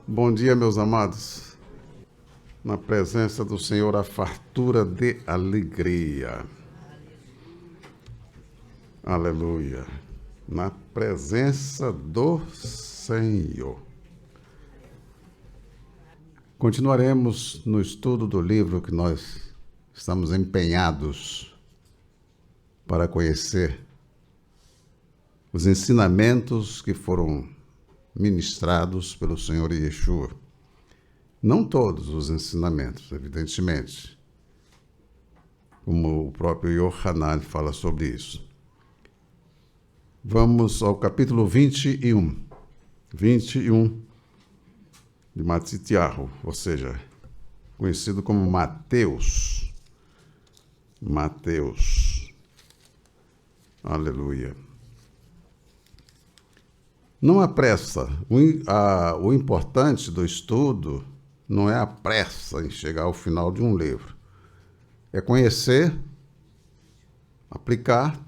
Bom dia, meus amados. Na presença do Senhor, a fartura de alegria. Aleluia. Na presença do Senhor. Continuaremos no estudo do livro que nós estamos empenhados para conhecer os ensinamentos que foram ministrados pelo Senhor Yeshua. Não todos os ensinamentos, evidentemente, como o próprio Yohanan fala sobre isso. Vamos ao capítulo 21 de Matitiahu, ou seja, conhecido como Mateus. Mateus. Aleluia. Não há pressa. O importante do estudo não é a pressa em chegar ao final de um livro. É conhecer, aplicar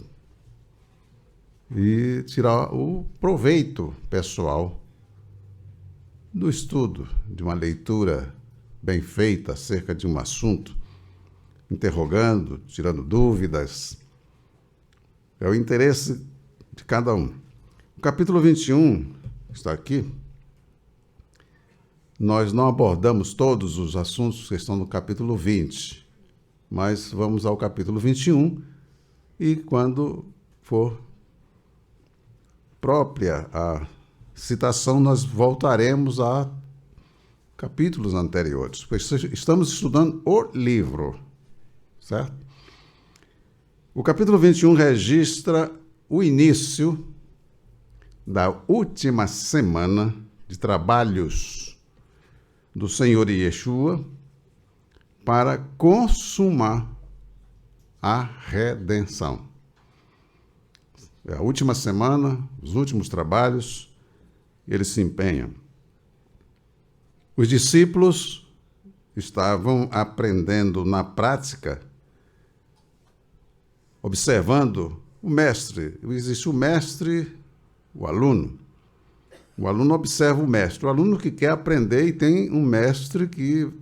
e tirar o proveito pessoal do estudo, de uma leitura bem feita acerca de um assunto, interrogando, tirando dúvidas. É o interesse de cada um. O capítulo 21 está aqui. Nós não abordamos todos os assuntos que estão no capítulo 20, mas vamos ao capítulo 21 e quando for própria a citação, nós voltaremos a capítulos anteriores, pois estamos estudando o livro, certo? O capítulo 21 registra o início da última semana de trabalhos do Senhor Yeshua para consumar a redenção. É a última semana, os últimos trabalhos, eles se empenham. Os discípulos estavam aprendendo na prática, observando o mestre. Existe o mestre, o aluno. O aluno observa o mestre. O aluno que quer aprender e tem um mestre que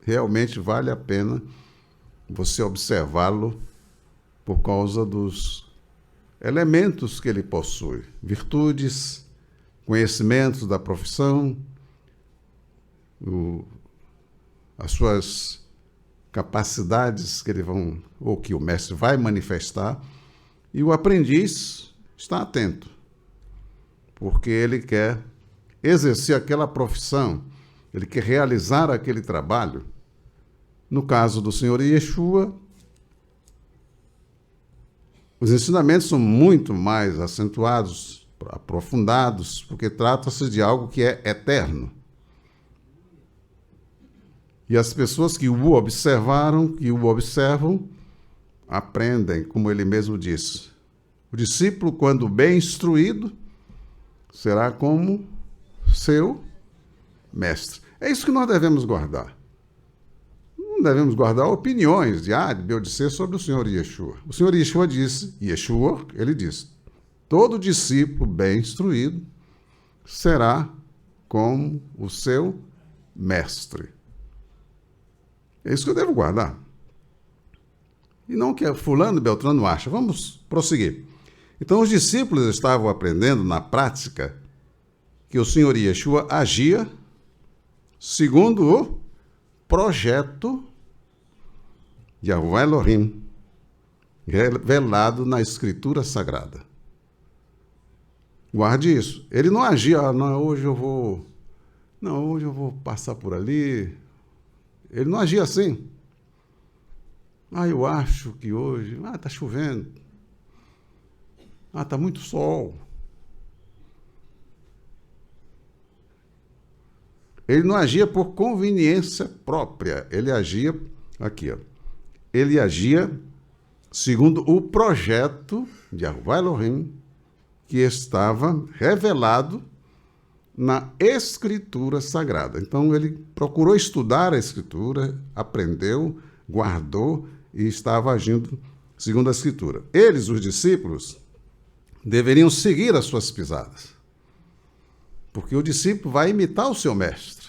realmente vale a pena você observá-lo por causa dos elementos que ele possui. Virtudes, conhecimentos da profissão, as suas capacidades que que o mestre vai manifestar, e o aprendiz está atento, porque ele quer exercer aquela profissão, ele quer realizar aquele trabalho. No caso do Senhor Yeshua, os ensinamentos são muito mais acentuados, aprofundados, porque trata-se de algo que é eterno. E as pessoas que o observaram, que o observam, aprendem, como ele mesmo disse. O discípulo, quando bem instruído, será como seu mestre. É isso que nós devemos guardar. Não devemos guardar opiniões de A, de B ou de C sobre o Senhor Yeshua. O Senhor Yeshua disse, ele disse, todo discípulo bem instruído será como o seu mestre. É isso que eu devo guardar. E não que fulano e beltrano acha. Vamos prosseguir. Então, os discípulos estavam aprendendo na prática que o Senhor Yeshua agia segundo o projeto de Yahuwah Elohim, revelado na Escritura Sagrada. Guarde isso. Ele não agia, hoje eu vou passar por ali. Ele não agia assim. Eu acho que hoje, está chovendo. Está muito sol. Ele não agia por conveniência própria. Ele agia, ele agia segundo o projeto de Yahuwah Elohim, que estava revelado na Escritura Sagrada. Então, ele procurou estudar a Escritura, aprendeu, guardou e estava agindo segundo a Escritura. Eles, os discípulos, deveriam seguir as suas pisadas. porque o discípulo vai imitar o seu mestre.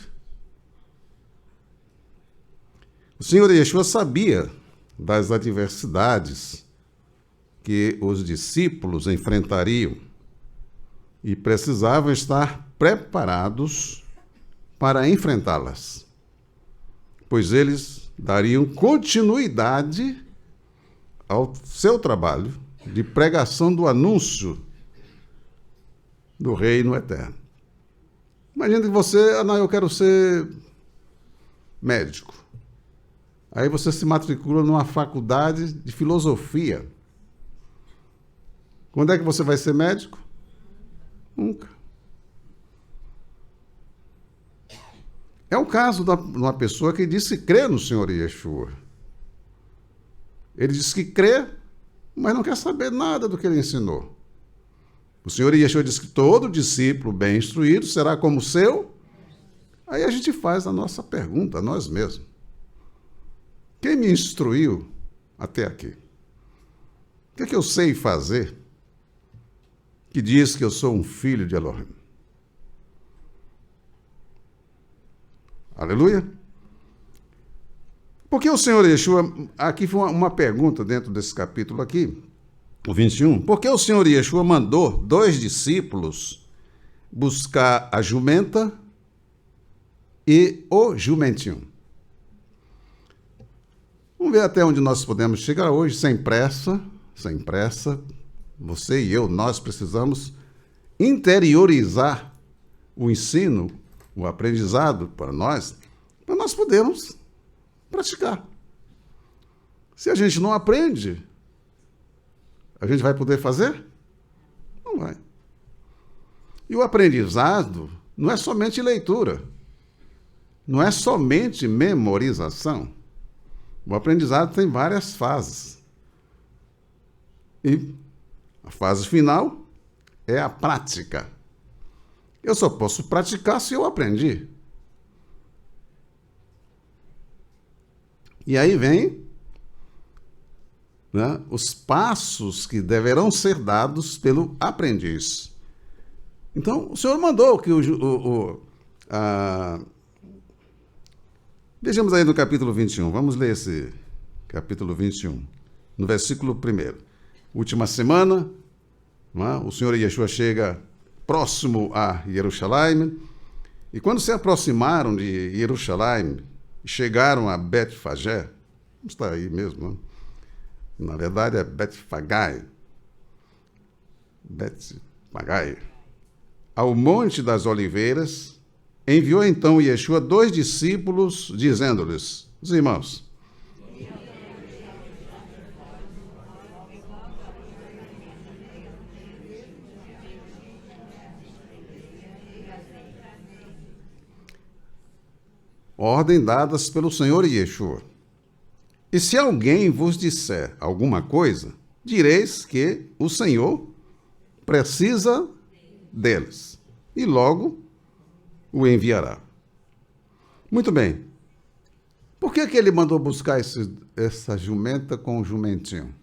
O Senhor Yeshua sabia das adversidades que os discípulos enfrentariam e precisavam estar preparados para enfrentá-las, pois eles dariam continuidade ao seu trabalho de pregação do anúncio do reino eterno. Imagina que você, eu quero ser médico. Aí você se matricula numa faculdade de filosofia. Quando é que você vai ser médico? Nunca. É o caso de uma pessoa que disse crer no Senhor Yeshua. Ele disse que crê, mas não quer saber nada do que ele ensinou. O Senhor Yeshua disse que todo discípulo bem instruído será como o seu. Aí a gente faz a nossa pergunta a nós mesmos. Quem me instruiu até aqui? O que é que eu sei fazer que diz que eu sou um filho de Elohim? Aleluia? Porque o Senhor Yeshua, aqui foi uma pergunta dentro desse capítulo aqui, o 21. Por que o Senhor Yeshua mandou 2 discípulos buscar a jumenta e o jumentinho? Vamos ver até onde nós podemos chegar hoje, sem pressa, sem pressa. Você e eu, nós precisamos interiorizar o ensino, o aprendizado para nós podermos praticar. Se a gente não aprende, a gente vai poder fazer? Não vai. E o aprendizado não é somente leitura, não é somente memorização. O aprendizado tem várias fases. E a fase final é a prática. Eu só posso praticar se eu aprendi. E aí vem, né, os passos que deverão ser dados pelo aprendiz. Então, o Senhor mandou que vejamos aí no capítulo 21, vamos ler esse capítulo 21, no versículo 1. Última semana, né, o Senhor Yeshua chega próximo a Jerusalém, e quando se aproximaram de Jerusalém, chegaram a Betfagé, está aí mesmo, né? Na verdade é Betfagai, ao Monte das Oliveiras, enviou então Yeshua 2 discípulos, dizendo-lhes: os irmãos, ordem dadas pelo Senhor Yeshua. E se alguém vos disser alguma coisa, direis que o Senhor precisa deles, e logo o enviará. Muito bem. Por que ele mandou buscar essa jumenta com o jumentinho?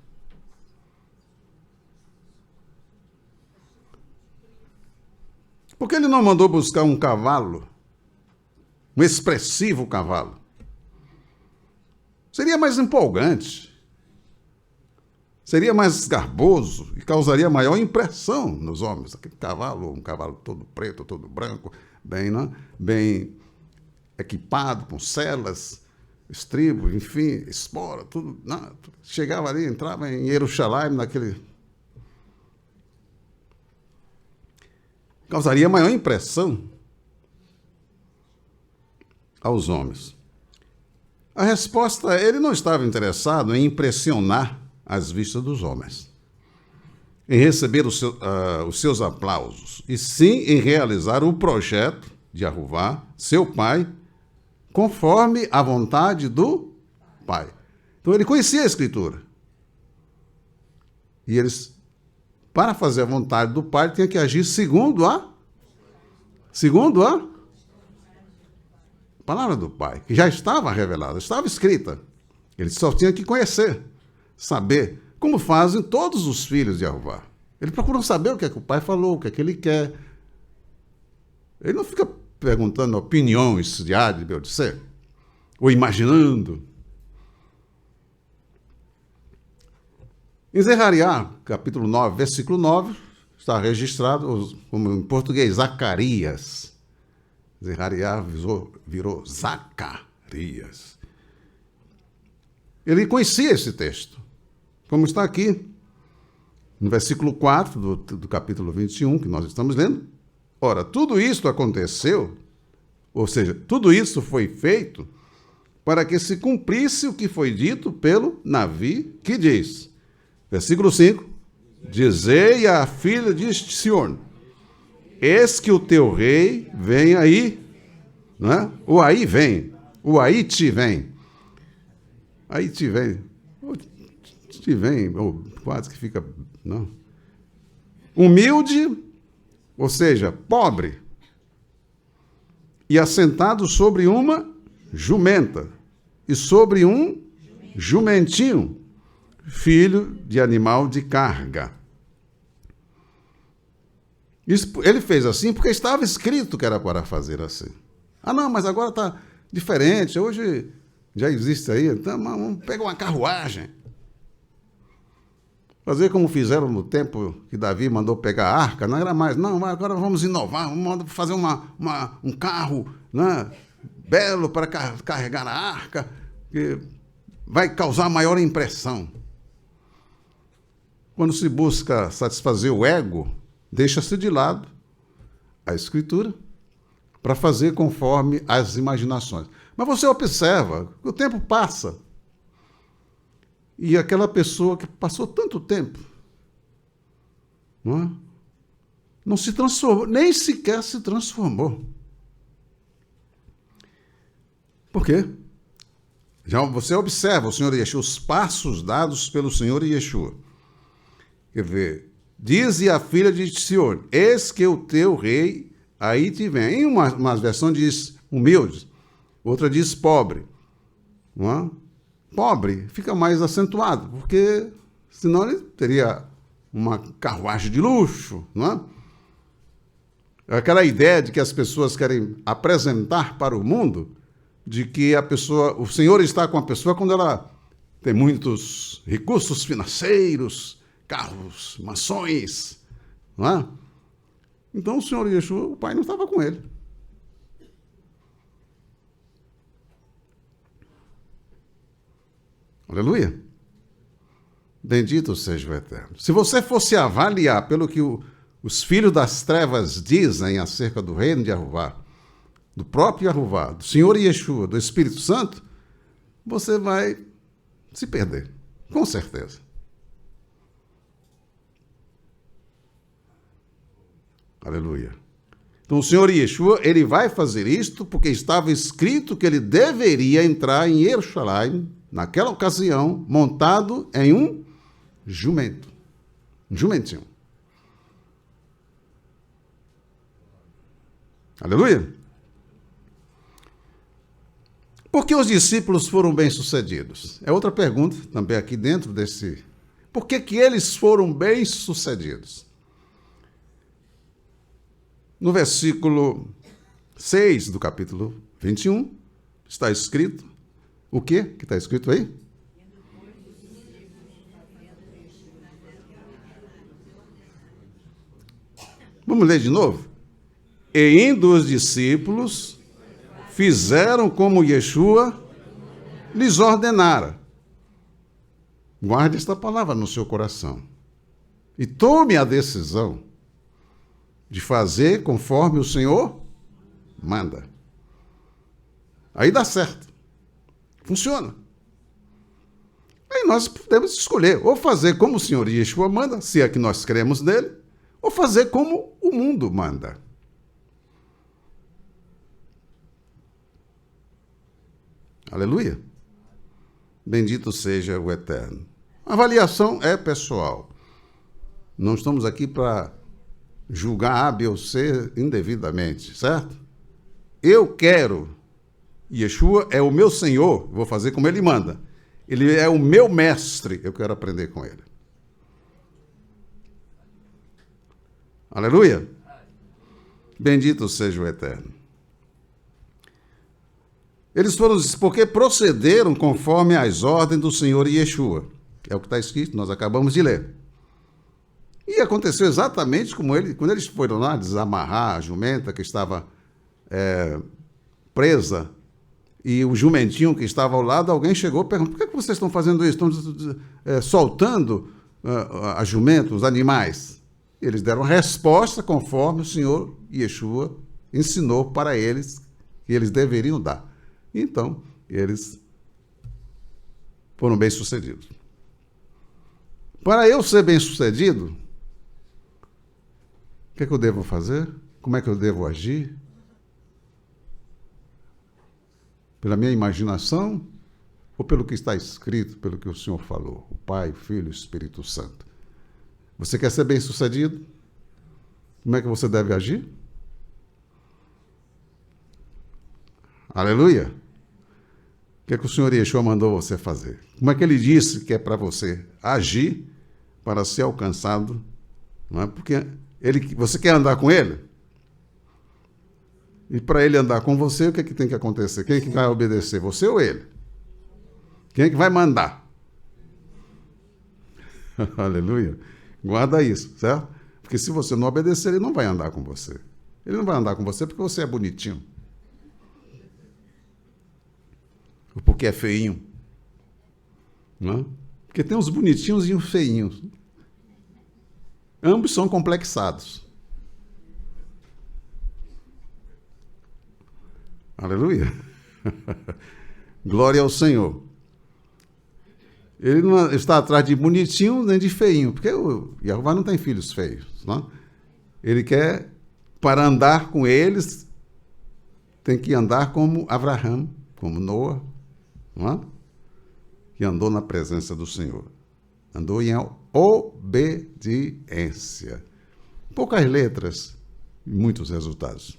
Por que ele não mandou buscar um cavalo? Um expressivo cavalo. Seria mais empolgante, seria mais garboso e causaria maior impressão nos homens. Aquele cavalo, um cavalo todo preto, todo branco, bem, né? Bem equipado, com selas, estribo, enfim, espora, tudo. Não, chegava ali, entrava em Jerusalém, naquele... Causaria maior impressão aos homens. A resposta é: ele não estava interessado em impressionar as vistas dos homens, em receber os seus aplausos, e sim em realizar o projeto de Arruvá, seu pai, conforme a vontade do pai. Então ele conhecia a Escritura. E eles, para fazer a vontade do pai, tinham que agir segundo a palavra do Pai, que já estava revelada, estava escrita. Eles só tinham que conhecer, saber, como fazem todos os filhos de Arruvá. Eles procuram saber o que é que o Pai falou, o que é que ele quer. Ele não fica perguntando opiniões de A, de B ou de C, ou imaginando. Em Zechariah, capítulo 9, versículo 9, está registrado, como em português, Zacarias. Zechariah virou Zacarias. Ele conhecia esse texto, como está aqui, no versículo 4 do capítulo 21, que nós estamos lendo. Ora, tudo isso aconteceu, ou seja, tudo isso foi feito para que se cumprisse o que foi dito pelo Navi, que diz, versículo 5, dizei à filha de Sión, eis que o teu rei vem aí, não é? O aí vem, o aí te vem. Aí te vem, ou quase que fica, não. Humilde, ou seja, pobre, e assentado sobre uma jumenta, e sobre um jumentinho, filho de animal de carga. Isso, ele fez assim porque estava escrito que era para fazer assim. Ah, não, mas agora está diferente, hoje já existe aí, então vamos pegar uma carruagem. Fazer como fizeram no tempo que Davi mandou pegar a arca, não era mais, não, agora vamos inovar, vamos fazer um carro, né, belo para carregar a arca, que vai causar maior impressão. Quando se busca satisfazer o ego, deixa-se de lado a Escritura para fazer conforme as imaginações. Mas você observa, o tempo passa. E aquela pessoa que passou tanto tempo, não se transformou, nem sequer se transformou. Por quê? Já você observa o Senhor Yeshua, os passos dados pelo Senhor Yeshua. Quer ver? Dize a filha de Sión, eis que o teu rei aí te vem. Em uma versão diz humilde, outra diz pobre. Não é? Pobre fica mais acentuado, porque senão ele teria uma carruagem de luxo, não é? Aquela ideia de que as pessoas querem apresentar para o mundo de que o Senhor está com a pessoa quando ela tem muitos recursos financeiros, carros, mansões, não é? Então o Senhor Yeshua, o pai não estava com ele. Aleluia. Bendito seja o Eterno. Se você fosse avaliar pelo que os filhos das trevas dizem acerca do reino de Yahuvá, do próprio Yahuvá, do Senhor Yeshua, do Espírito Santo, você vai se perder, com certeza. Aleluia. Então o Senhor Yeshua, ele vai fazer isto porque estava escrito que ele deveria entrar em Jerusalém, naquela ocasião, montado em um jumento. Um jumentinho. Aleluia. Por que os discípulos foram bem-sucedidos? É outra pergunta, também aqui dentro desse... Por que eles foram bem-sucedidos? No versículo 6 do capítulo 21, está escrito, o quê que está escrito aí? Vamos ler de novo? E indo os discípulos, fizeram como Yeshua lhes ordenara. Guarde esta palavra no seu coração. E tome a decisão de fazer conforme o Senhor manda. Aí dá certo. Funciona. Aí nós podemos escolher ou fazer como o Senhor Yeshua manda, se é que nós cremos nele, ou fazer como o mundo manda. Aleluia. Bendito seja o Eterno. A avaliação é pessoal. Não estamos aqui para julgar A, B ou C indevidamente, certo? Eu quero. Yeshua é o meu Senhor, vou fazer como ele manda. Ele é o meu mestre, eu quero aprender com ele. Aleluia. Bendito seja o Eterno. Eles foram, porque procederam conforme as ordens do Senhor Yeshua. É o que está escrito, nós acabamos de ler. E aconteceu exatamente como quando eles foram lá desamarrar a jumenta que estava presa, e o jumentinho que estava ao lado, alguém chegou e perguntou: por que vocês estão fazendo isso? Estão soltando a jumenta, os animais? Eles deram a resposta conforme o Senhor Yeshua ensinou para eles que eles deveriam dar. Então, eles foram bem-sucedidos. Para eu ser bem-sucedido, o que é que eu devo fazer? Como é que eu devo agir? Pela minha imaginação ou pelo que está escrito, pelo que o Senhor falou? O Pai, o Filho e o Espírito Santo. Você quer ser bem-sucedido? Como é que você deve agir? Aleluia! O que é que o Senhor Yeshua mandou você fazer? Como é que ele disse que é para você agir para ser alcançado? Não é? Porque você quer andar com ele? E para ele andar com você, o que é que tem que acontecer? Quem é que vai obedecer, você ou ele? Quem é que vai mandar? Aleluia! Guarda isso, certo? Porque se você não obedecer, ele não vai andar com você. Ele não vai andar com você porque você é bonitinho. Ou porque é feinho. Não? Porque tem uns bonitinhos e uns feinhos. Ambos são complexados. Aleluia. Glória ao Senhor. Ele não está atrás de bonitinho nem de feinho, porque o Jeová não tem filhos feios. Não? Ele quer, para andar com eles, tem que andar como Abraão, como Noa, não é? Que andou na presença do Senhor. Andou em obediência. Poucas letras e muitos resultados.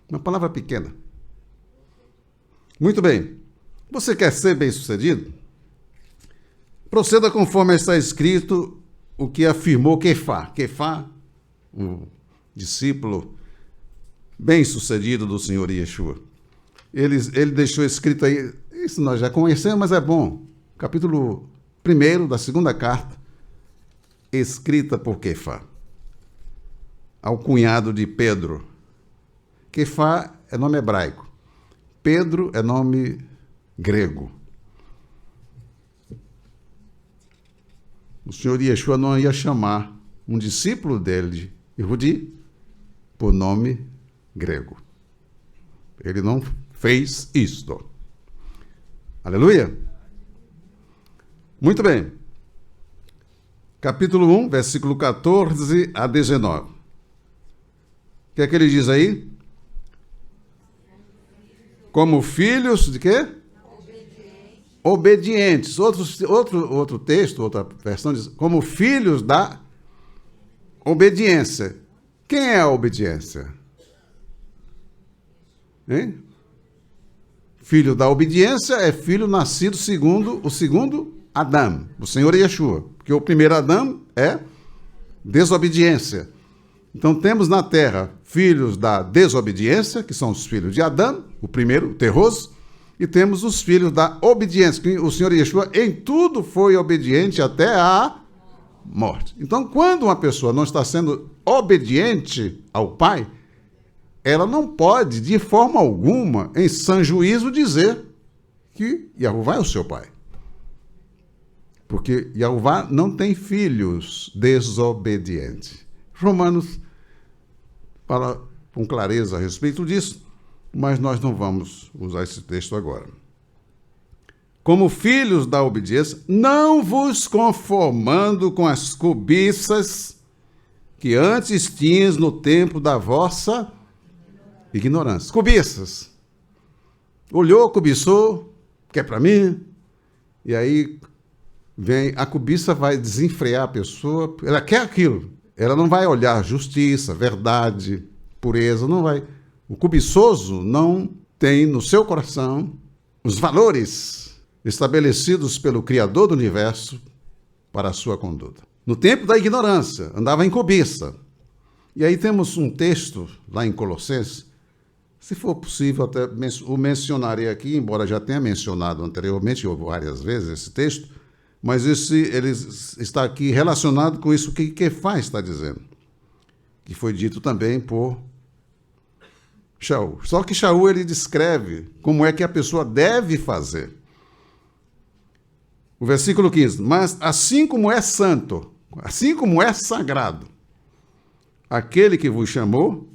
Uma palavra pequena. Muito bem. Você quer ser bem-sucedido? Proceda conforme está escrito o que afirmou Kefá. Kefá, um discípulo bem-sucedido do Senhor Yeshua. Ele deixou escrito aí, isso nós já conhecemos, mas é bom. Capítulo 1 da segunda carta, escrita por Kefá, ao cunhado de Pedro. Kefá é nome hebraico. Pedro é nome grego. O Senhor Yeshua não ia chamar um discípulo dele, Yehudi, por nome grego. Ele não fez isto. Aleluia? Muito bem. Capítulo 1, versículo 14 a 19. O que é que ele diz aí? Como filhos de quê? Obedientes. Outro texto, outra versão diz, como filhos da obediência. Quem é a obediência? Hein? Filho da obediência é filho nascido segundo o segundo Adão, o Senhor Yeshua. Porque o primeiro Adão é desobediência. Então temos na terra filhos da desobediência, que são os filhos de Adão, o primeiro, o terroso, e temos os filhos da obediência, que o Senhor Yeshua em tudo foi obediente até a morte. Então, quando uma pessoa não está sendo obediente ao Pai, ela não pode, de forma alguma, em sã juízo, dizer que Jeová é o seu Pai. Porque Jeová não tem filhos desobedientes. Romanos fala com clareza a respeito disso, mas nós não vamos usar esse texto agora. Como filhos da obediência, não vos conformando com as cobiças que antes tinhas no tempo da vossa ignorância. Cobiças. Olhou, cobiçou, quer para mim, e aí vem, a cobiça vai desenfrear a pessoa, ela quer aquilo, ela não vai olhar justiça, verdade, pureza, não vai. O cobiçoso não tem no seu coração os valores estabelecidos pelo Criador do universo para a sua conduta. No tempo da ignorância, andava em cobiça. E aí temos um texto lá em Colossenses, se for possível, até o mencionarei aqui, embora já tenha mencionado anteriormente, várias vezes, esse texto, mas ele está aqui relacionado com isso que Quefá está dizendo, que foi dito também por Shaul. Só que Shaul, ele descreve como é que a pessoa deve fazer. O versículo 15, mas assim como é santo, assim como é sagrado, aquele que vos chamou.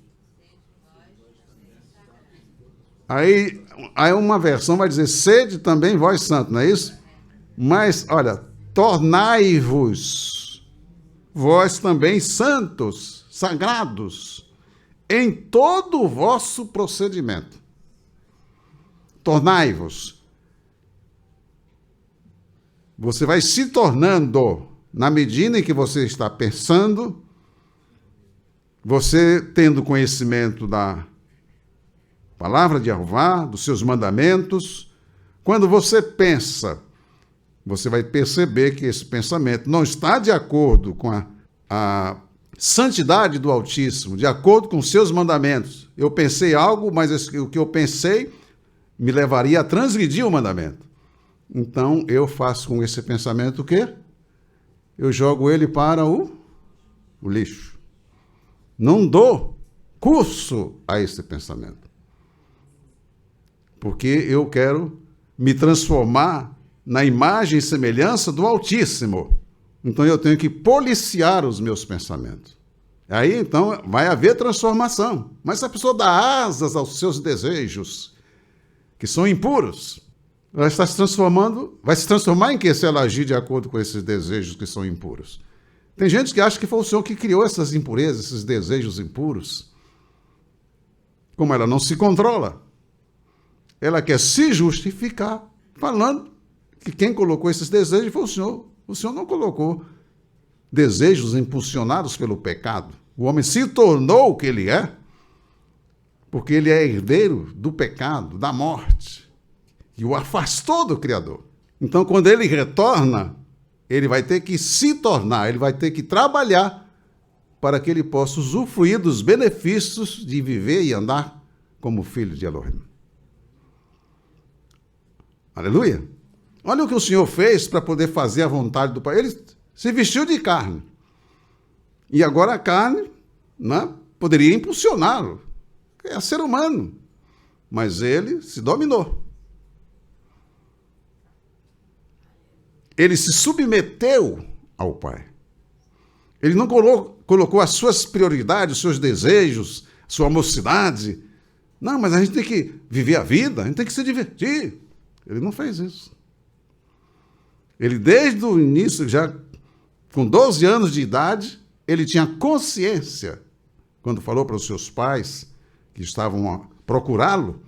Aí uma versão vai dizer, sede também vós santos, não é isso? Mas, olha, tornai-vos vós também santos, sagrados, em todo o vosso procedimento. Tornai-vos. Você vai se tornando, na medida em que você está pensando, você tendo conhecimento da palavra de Jeová, dos seus mandamentos. Quando você pensa, você vai perceber que esse pensamento não está de acordo com a santidade do Altíssimo, de acordo com os seus mandamentos. Eu pensei algo, mas o que eu pensei me levaria a transgredir o mandamento. Então, eu faço com esse pensamento o quê? Eu jogo ele para o lixo. Não dou curso a esse pensamento. Porque eu quero me transformar na imagem e semelhança do Altíssimo. Então eu tenho que policiar os meus pensamentos. Aí então vai haver transformação. Mas se a pessoa dá asas aos seus desejos, que são impuros, ela está se transformando, vai se transformar em que se ela agir de acordo com esses desejos que são impuros? Tem gente que acha que foi o Senhor que criou essas impurezas, esses desejos impuros. Como ela não se controla, ela quer se justificar falando que quem colocou esses desejos foi o Senhor. O Senhor não colocou desejos impulsionados pelo pecado. O homem se tornou o que ele é, porque ele é herdeiro do pecado, da morte, e o afastou do Criador. Então, quando ele retorna, ele vai ter que se tornar, ele vai ter que trabalhar para que ele possa usufruir dos benefícios de viver e andar como filho de Elohim. Aleluia! Olha o que o Senhor fez para poder fazer a vontade do Pai. Ele se vestiu de carne. E agora a carne, né, poderia impulsioná-lo. É ser humano. Mas ele se dominou. Ele se submeteu ao Pai. Ele não colocou as suas prioridades, os seus desejos, sua mocidade. Não, mas a gente tem que viver a vida, a gente tem que se divertir. Ele não fez isso. Ele, desde o início, já com 12 anos de idade, ele tinha consciência, quando falou para os seus pais, que estavam a procurá-lo,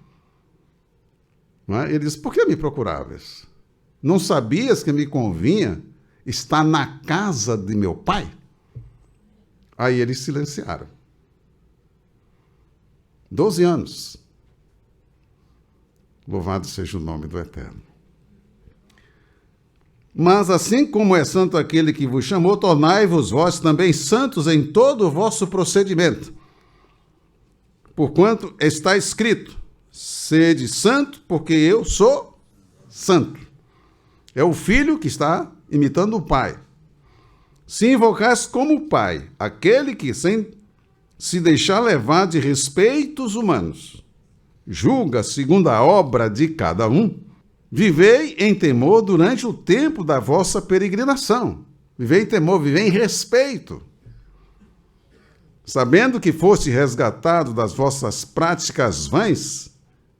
não é? Ele disse, por que me procuravas? Não sabias que me convinha estar na casa de meu pai? Aí eles silenciaram. 12 anos. Louvado seja o nome do Eterno. Mas assim como é santo aquele que vos chamou, tornai-vos vós também santos em todo o vosso procedimento. Porquanto está escrito, sede santo, porque eu sou santo. É o filho que está imitando o pai. Se invocais como pai, aquele que, sem se deixar levar de respeitos humanos, julga segundo a obra de cada um, vivei em temor durante o tempo da vossa peregrinação. Vivei em temor, vivei em respeito. Sabendo que foste resgatado das vossas práticas vãs,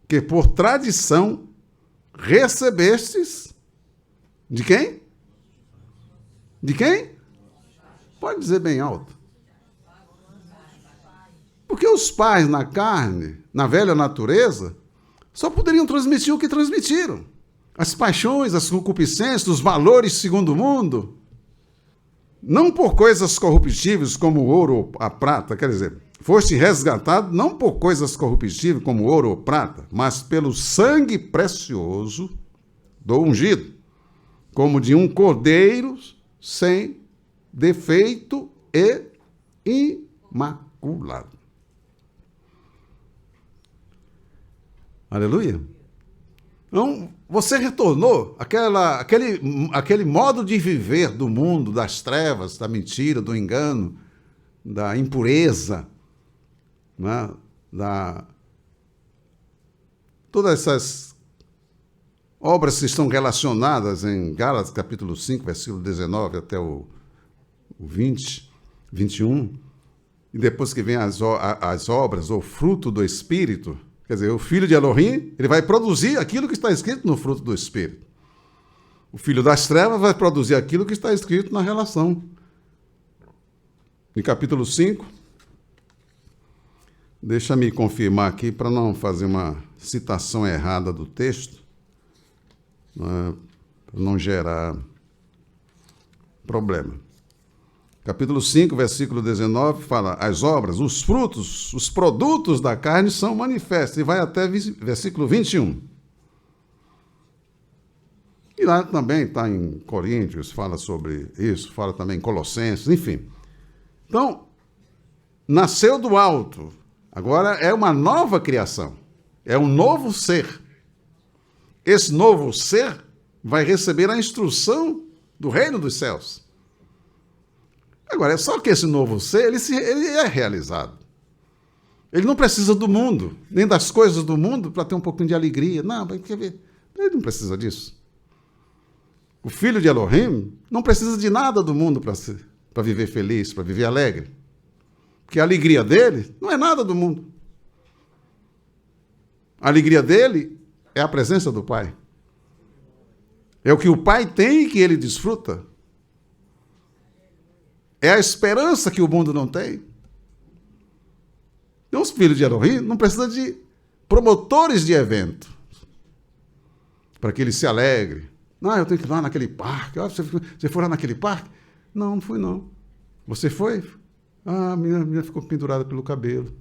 que por tradição recebestes de quem? De quem? Pode dizer bem alto. Porque os pais na carne, na velha natureza, só poderiam transmitir o que transmitiram. As paixões, as concupiscências, os valores segundo o mundo. Não por coisas corruptíveis como o ouro ou a prata, quer dizer, foste resgatado não por coisas corruptíveis como ouro ou prata, mas pelo sangue precioso do ungido, como de um cordeiro sem defeito e imaculado. imaculado. Aleluia. Então, você retornou aquele modo de viver do mundo, das trevas, da mentira, do engano, da impureza, né? Todas essas obras que estão relacionadas em Gálatas, capítulo 5, versículo 19 até o 20, 21, e depois que vem as obras, ou fruto do Espírito, quer dizer, o filho de Elohim, ele vai produzir aquilo que está escrito no fruto do Espírito. O filho das trevas vai produzir aquilo que está escrito na relação. Em capítulo 5, deixa-me confirmar aqui para não fazer uma citação errada do texto, para não gerar problema. Capítulo 5, versículo 19, fala: as obras, os frutos, os produtos da carne são manifestos. E vai até versículo 21. E lá também está em Coríntios, fala sobre isso, fala também em Colossenses, enfim. Então, nasceu do alto. Agora é uma nova criação. É um novo ser. Esse novo ser vai receber a instrução do reino dos céus. Agora, é só que esse novo ser, ele é realizado. Ele não precisa do mundo, nem das coisas do mundo para ter um pouquinho de alegria. Não, ele não precisa disso. O filho de Elohim não precisa de nada do mundo para viver feliz, para viver alegre. Porque a alegria dele não é nada do mundo. A alegria dele é a presença do Pai. É o que o Pai tem e que ele desfruta. É a esperança que o mundo não tem. Então, os filhos de Elohim não precisam de promotores de evento para que ele se alegre. Não, eu tenho que ir lá naquele parque. Você foi lá naquele parque? Não, não fui não. Você foi? Ah, a menina ficou pendurada pelo cabelo.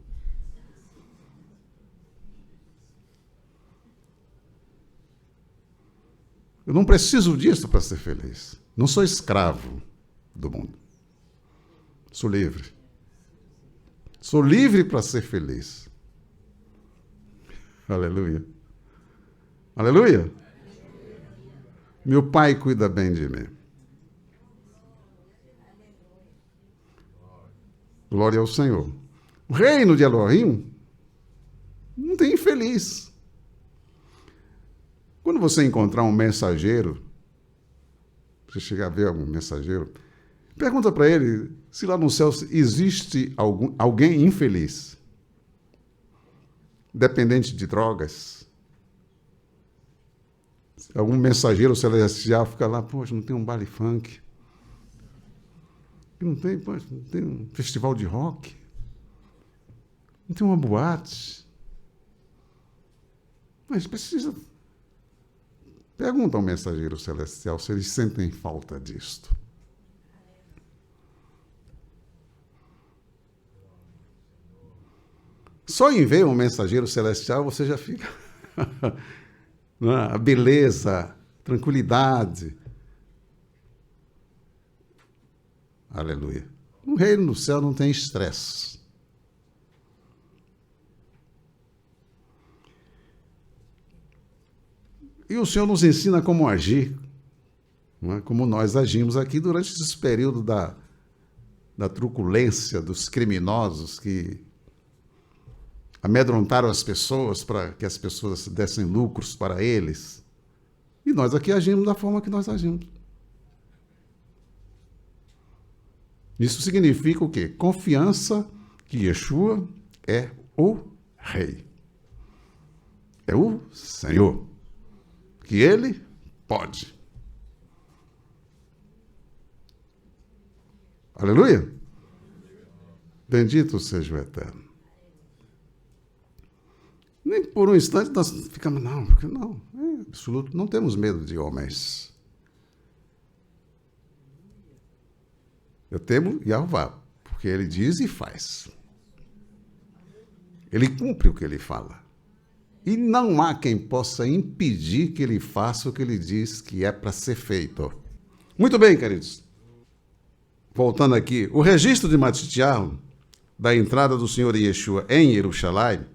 Eu não preciso disso para ser feliz. Não sou escravo do mundo. Sou livre. Sou livre para ser feliz. Aleluia. Aleluia. Meu Pai cuida bem de mim. Glória ao Senhor. O reino de Elohim não tem infeliz. Quando você encontrar um mensageiro, você chegar a ver algum mensageiro, pergunta para ele se lá no céu existe alguém infeliz, dependente de drogas. Algum mensageiro celestial fica lá, poxa, não tem um baile funk, não tem um festival de rock, não tem uma boate. Mas precisa. Pergunta ao mensageiro celestial se eles sentem falta disto. Só em ver um mensageiro celestial você já fica... A beleza, tranquilidade. Aleluia. O reino do céu não tem estresse. E o Senhor nos ensina como agir, não é? Como nós agimos aqui durante esse período da truculência dos criminosos que amedrontaram as pessoas para que as pessoas dessem lucros para eles. E nós aqui agimos da forma que nós agimos. Isso significa o quê? Confiança que Yeshua é o Rei. É o Senhor. Que Ele pode. Aleluia? Bendito seja o Eterno. Nem por um instante nós ficamos, não, porque não, é absoluto, não temos medo de homens. Eu temo Yahvá, porque ele diz e faz. Ele cumpre o que ele fala. E não há quem possa impedir que ele faça o que ele diz que é para ser feito. Muito bem, queridos. Voltando aqui, o registro de Matitiahu da entrada do Senhor Yeshua em Jerusalém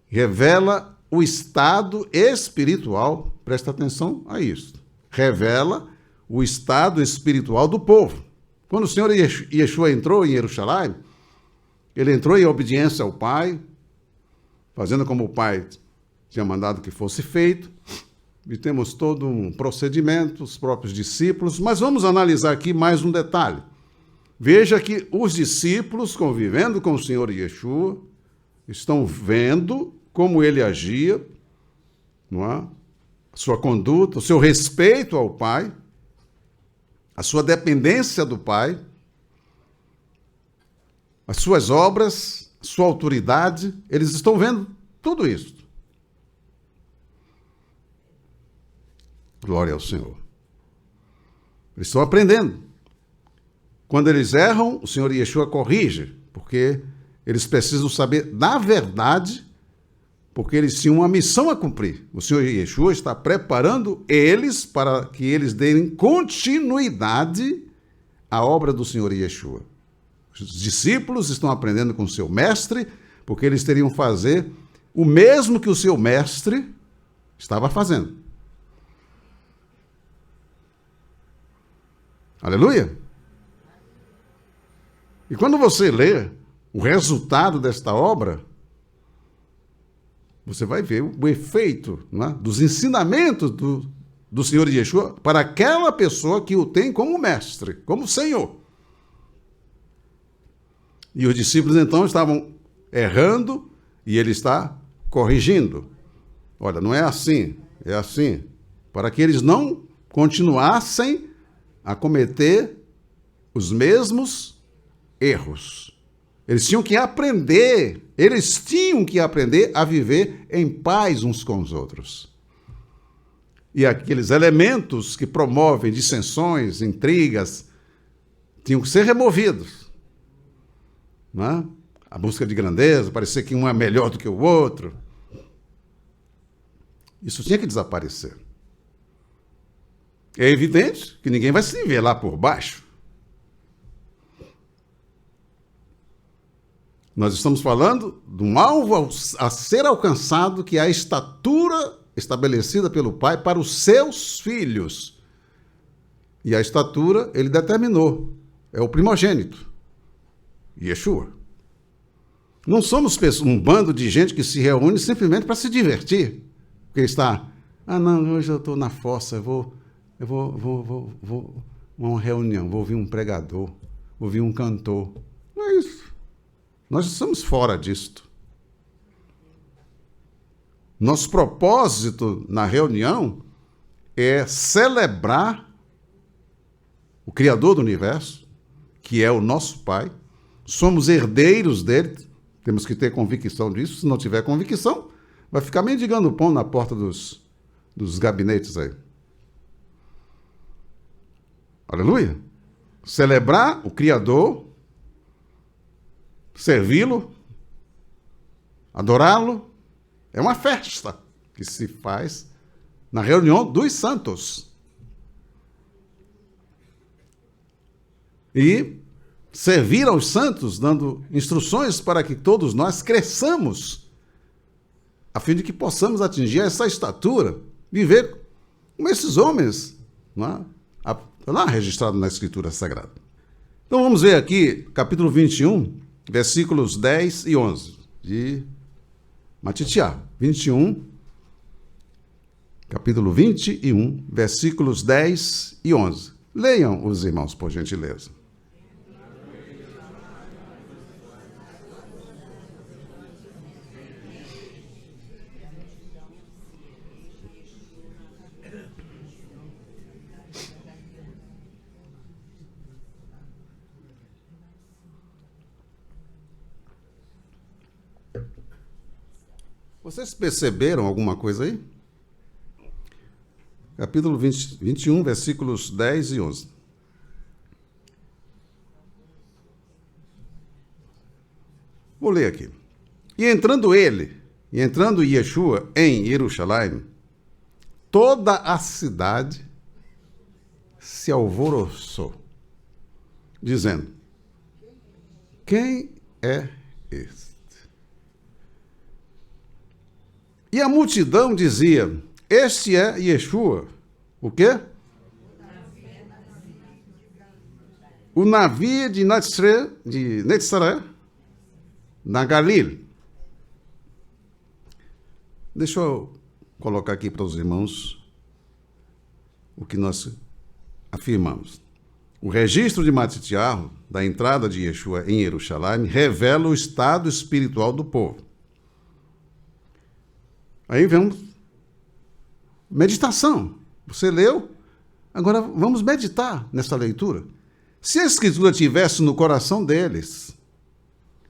revela o estado espiritual, presta atenção a isso, revela o estado espiritual do povo. Quando o Senhor Yeshua entrou em Jerusalém, ele entrou em obediência ao Pai, fazendo como o Pai tinha mandado que fosse feito, e temos todo um procedimento, os próprios discípulos, mas vamos analisar aqui mais um detalhe. Veja que os discípulos, convivendo com o Senhor Yeshua, estão vendo como ele agia, não é? A sua conduta, o seu respeito ao Pai, a sua dependência do Pai, as suas obras, a sua autoridade, eles estão vendo tudo isso. Glória ao Senhor. Eles estão aprendendo. Quando eles erram, o Senhor Yeshua corrige, porque eles precisam saber da verdade, porque eles tinham uma missão a cumprir. O Senhor Yeshua está preparando eles para que eles deem continuidade à obra do Senhor Yeshua. Os discípulos estão aprendendo com o seu mestre, porque eles teriam que fazer o mesmo que o seu mestre estava fazendo. Aleluia! E quando você lê o resultado desta obra, você vai ver o efeito, não é, dos ensinamentos do Senhor Yeshua para aquela pessoa que o tem como mestre, como Senhor. E os discípulos então estavam errando e ele está corrigindo. Olha, não é assim, é assim. Para que eles não continuassem a cometer os mesmos erros. Eles tinham que aprender a viver em paz uns com os outros. E aqueles elementos que promovem dissensões, intrigas, tinham que ser removidos. Não é? A busca de grandeza, parecer que um é melhor do que o outro. Isso tinha que desaparecer. É evidente que ninguém vai se nivelar por baixo. Nós estamos falando de um alvo a ser alcançado, que é a estatura estabelecida pelo Pai para os seus filhos. E a estatura ele determinou. É o primogênito, Yeshua. Não somos um bando de gente que se reúne simplesmente para se divertir. Porque está, não, hoje eu estou na fossa, eu vou uma reunião, vou ouvir um pregador, vou ouvir um cantor. Não é isso. Nós estamos fora disto. Nosso propósito na reunião é celebrar o Criador do Universo, que é o nosso Pai. Somos herdeiros dele, temos que ter convicção disso. Se não tiver convicção, vai ficar mendigando pão na porta dos gabinetes aí. Aleluia! Celebrar o Criador, servi-lo, adorá-lo, é uma festa que se faz na reunião dos santos. E servir aos santos, dando instruções para que todos nós cresçamos, a fim de que possamos atingir essa estatura, viver como esses homens, não é? Lá registrado na Escritura Sagrada. Então vamos ver aqui, capítulo 21, versículos 10 e 11, de Matitiá. 21, capítulo 21, versículos 10 e 11. Leiam os irmãos, por gentileza. Vocês perceberam alguma coisa aí? Capítulo 21, versículos 10 e 11. Vou ler aqui. E entrando Yeshua em Jerusalém, toda a cidade se alvoroçou, dizendo: quem é este? E a multidão dizia: este é Yeshua. O quê? O navio de Netzaré, na Galil. Deixa eu colocar aqui para os irmãos o que nós afirmamos. O registro de Matitiarro, da entrada de Yeshua em Jerusalém, revela o estado espiritual do povo. Aí vemos meditação. Você leu, agora vamos meditar nessa leitura. Se a Escritura tivesse no coração deles,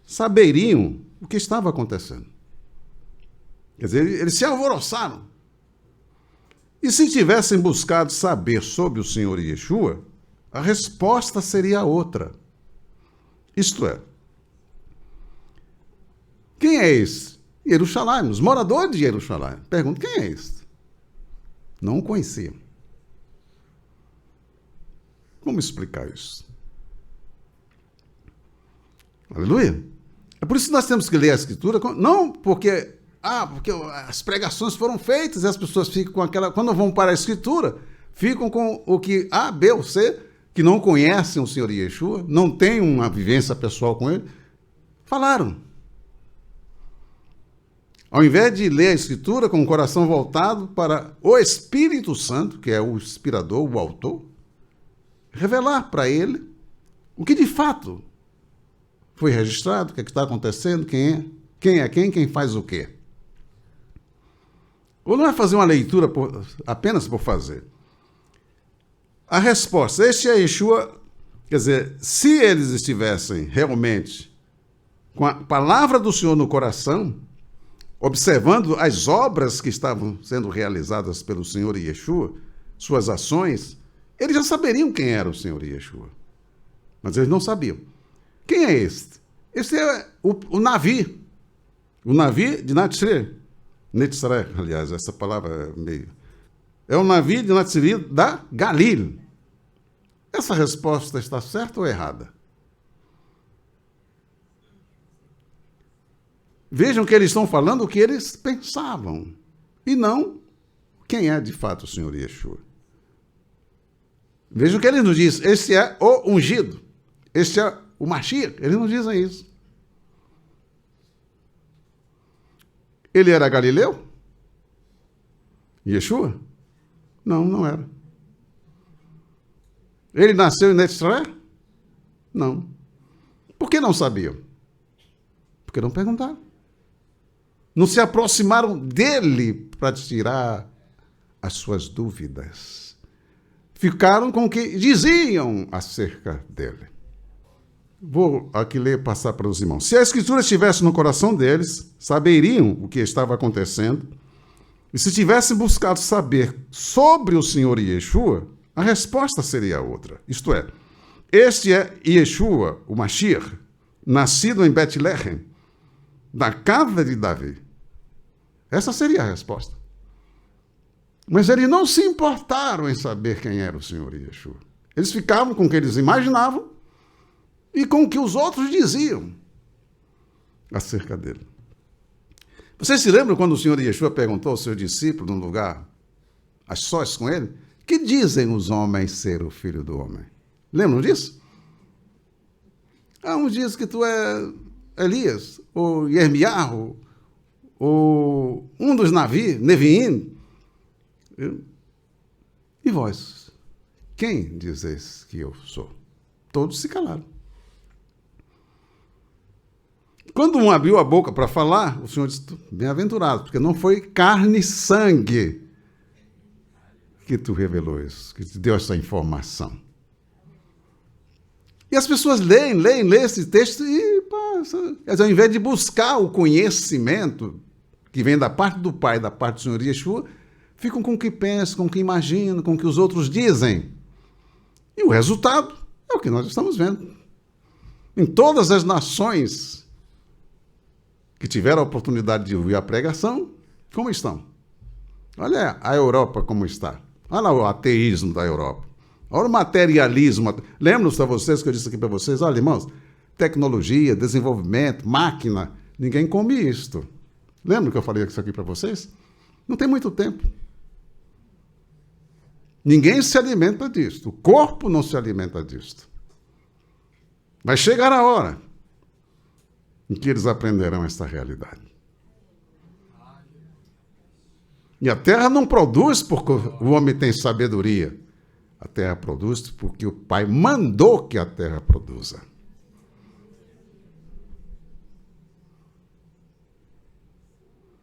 saberiam o que estava acontecendo. Quer dizer, eles se alvoroçaram. E se tivessem buscado saber sobre o Senhor Yeshua, a resposta seria outra. Isto é, quem é esse? Jerusalém, os moradores de Jerusalém. Pergunto, quem é esse? Não o conheciam. Como explicar isso? Aleluia. É por isso que nós temos que ler a Escritura, não porque as pregações foram feitas e as pessoas ficam com aquela... Quando vão para a Escritura, ficam com o que A, B ou C, que não conhecem o Senhor Yeshua, não têm uma vivência pessoal com ele, falaram. Ao invés de ler a Escritura com o coração voltado para o Espírito Santo, que é o inspirador, o autor, revelar para ele o que de fato foi registrado, o que está acontecendo, quem é quem faz o quê. Ou não é fazer uma leitura apenas por fazer. A resposta, este é Yeshua, quer dizer, se eles estivessem realmente com a palavra do Senhor no coração, observando as obras que estavam sendo realizadas pelo Senhor Yeshua, suas ações, eles já saberiam quem era o Senhor Yeshua. Mas eles não sabiam. Quem é este? Este é o navio. O navio de Netzaré, aliás, essa palavra é meio... É o navio de Netzaré da Galil. Essa resposta está certa ou errada? Vejam que eles estão falando o que eles pensavam, e não quem é de fato o Senhor Yeshua. Vejam que ele nos diz, este é o ungido, este é o Mashiach. Eles não dizem isso. Ele era galileu? Yeshua? Não, não era. Ele nasceu em Netzaré? Não. Por que não sabiam? Porque não perguntaram. Não se aproximaram dele para tirar as suas dúvidas. Ficaram com o que diziam acerca dele. Vou aqui ler, passar para os irmãos. Se a Escritura estivesse no coração deles, saberiam o que estava acontecendo. E se tivessem buscado saber sobre o Senhor Yeshua, a resposta seria outra. Isto é, este é Yeshua, o Mashiach, nascido em Betlehem, da casa de Davi. Essa seria a resposta. Mas eles não se importaram em saber quem era o Senhor Yeshua. Eles ficavam com o que eles imaginavam e com o que os outros diziam acerca dele. Vocês se lembram quando o Senhor Yeshua perguntou ao seu discípulo, num lugar a sós com ele, que dizem os homens ser o Filho do Homem? Lembram disso? Uns dizem que tu é Elias, ou Yermiarro, ou um dos Neviim. E vós, quem dizeis que eu sou? Todos se calaram. Quando um abriu a boca para falar, o Senhor disse, bem-aventurado, porque não foi carne e sangue que tu revelou isso, que te deu essa informação. E as pessoas leem esse texto e passam. Ao invés de buscar o conhecimento que vem da parte do Pai, da parte do Senhor Yeshua, ficam com o que pensam, com o que imaginam, com o que os outros dizem. E o resultado é o que nós estamos vendo. Em todas as nações que tiveram a oportunidade de ouvir a pregação, como estão? Olha a Europa como está. Olha o ateísmo da Europa. Olha o materialismo. Lembram-se a vocês que eu disse aqui para vocês? Olha, irmãos, tecnologia, desenvolvimento, máquina. Ninguém come isto. Lembra que eu falei isso aqui para vocês? Não tem muito tempo. Ninguém se alimenta disto. O corpo não se alimenta disto. Vai chegar a hora em que eles aprenderão esta realidade. E a terra não produz porque o homem tem sabedoria. A terra produz porque o Pai mandou que a terra produza.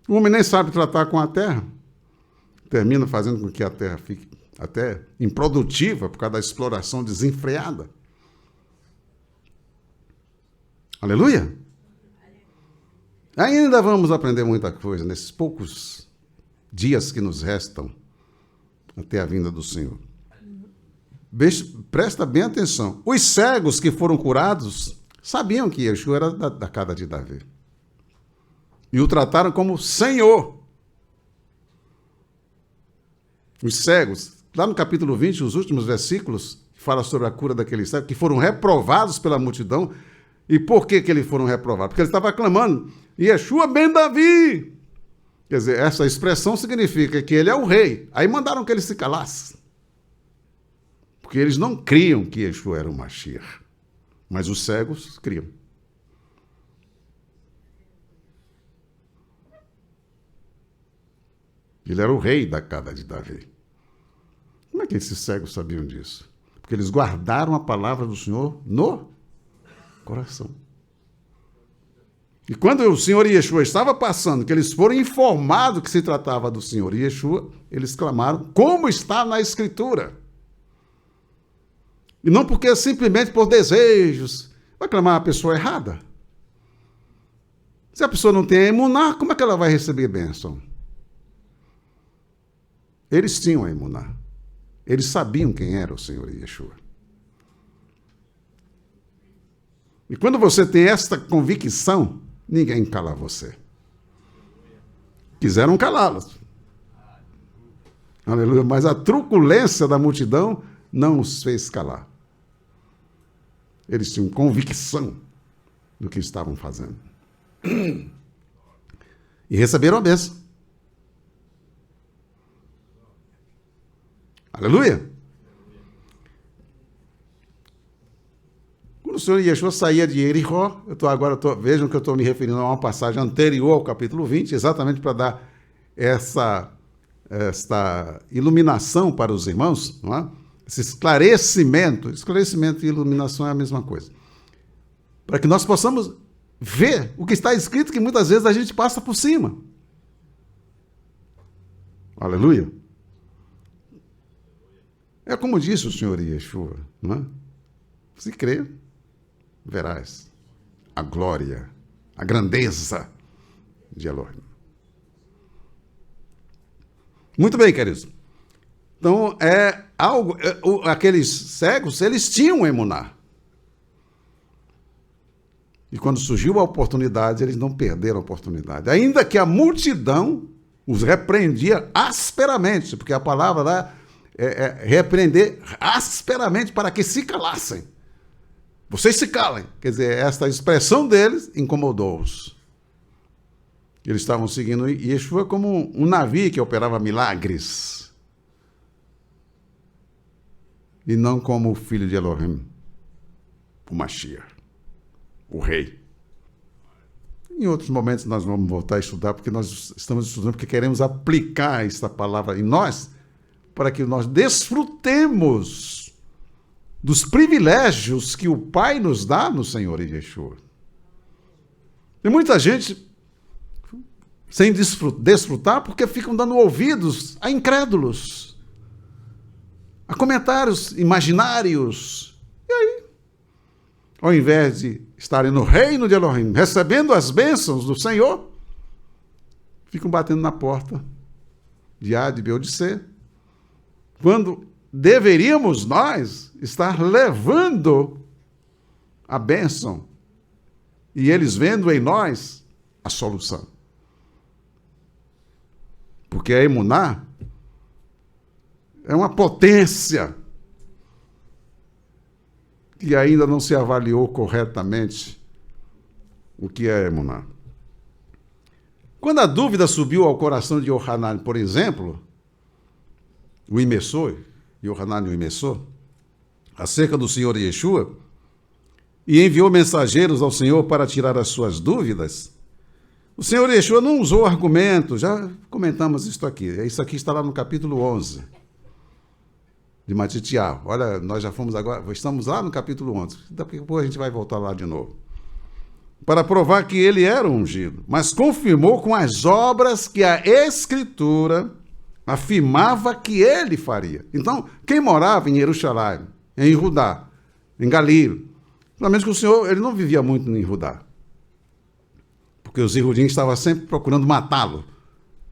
O homem nem sabe tratar com a terra. Termina fazendo com que a terra fique até improdutiva por causa da exploração desenfreada. Aleluia! Ainda vamos aprender muita coisa nesses poucos dias que nos restam até a vinda do Senhor. Presta bem atenção. Os cegos que foram curados sabiam que Yeshua era da casa de Davi. E o trataram como Senhor. Os cegos, lá no capítulo 20, os últimos versículos, fala sobre a cura daqueles cegos, que foram reprovados pela multidão. E por que eles foram reprovados? Porque ele estava clamando, Yeshua ben Davi. Quer dizer, essa expressão significa que ele é o rei. Aí mandaram que ele se calasse. Porque eles não criam que Yeshua era o Mashiach. Mas os cegos criam. Ele era o rei da casa de Davi. Como é que esses cegos sabiam disso? Porque eles guardaram a palavra do Senhor no coração. E quando o Senhor Yeshua estava passando, que eles foram informados que se tratava do Senhor Yeshua, eles clamaram, como está na Escritura. E não porque simplesmente por desejos. Vai clamar a pessoa errada. Se a pessoa não tem a emuná, como é que ela vai receber bênção? Eles tinham a emuná. Eles sabiam quem era o Senhor Yeshua. E quando você tem esta convicção, ninguém cala você. Quiseram calá-los. Aleluia. Mas a truculência da multidão não os fez calar. Eles tinham convicção do que estavam fazendo. E receberam a bênção. Aleluia! Quando o Senhor Yeshua saía de Jericó, vejam que eu estou me referindo a uma passagem anterior ao capítulo 20, exatamente para dar esta iluminação para os irmãos, não é? Esse esclarecimento e iluminação é a mesma coisa. Para que nós possamos ver o que está escrito, que muitas vezes a gente passa por cima. Aleluia! É como disse o Senhor Yeshua, não é? Se crer, verás a glória, a grandeza de Elohim. Muito bem, queridos. Então, aqueles cegos, eles tinham emuná. E quando surgiu a oportunidade, eles não perderam a oportunidade. Ainda que a multidão os repreendia asperamente, porque a palavra lá repreender asperamente para que se calassem. Vocês se calem. Quer dizer, esta expressão deles incomodou-os. Eles estavam seguindo Yeshua como um navio que operava milagres. E não como o filho de Elohim, o Mashiach, o rei. Em outros momentos nós vamos voltar a estudar, porque nós estamos estudando, porque queremos aplicar esta palavra em nós, para que nós desfrutemos dos privilégios que o Pai nos dá no Senhor Yeshua. Tem muita gente sem desfrutar porque ficam dando ouvidos a incrédulos, a comentários imaginários. E aí, ao invés de estarem no reino de Elohim, recebendo as bênçãos do Senhor, ficam batendo na porta de A, de B ou de C, quando deveríamos nós estar levando a bênção e eles vendo em nós a solução. Porque a emuná é uma potência que ainda não se avaliou corretamente o que é emuná. Quando a dúvida subiu ao coração de Yohanan, por exemplo, o imessor, Yohanan o imessor, acerca do Senhor Yeshua, e enviou mensageiros ao Senhor para tirar as suas dúvidas, o Senhor Yeshua não usou argumentos, já comentamos isso aqui. Isso aqui está lá no capítulo 11 de Matitiá. Olha, nós já fomos agora, estamos lá no capítulo 11. Daqui a pouco a gente vai voltar lá de novo. Para provar que ele era ungido, mas confirmou com as obras que a Escritura afirmava que ele faria. Então, quem morava em Jerusalém, em Judá, em Galileu, pelo menos que o Senhor, ele não vivia muito em Judá, porque os Yehudim estavam sempre procurando matá-lo.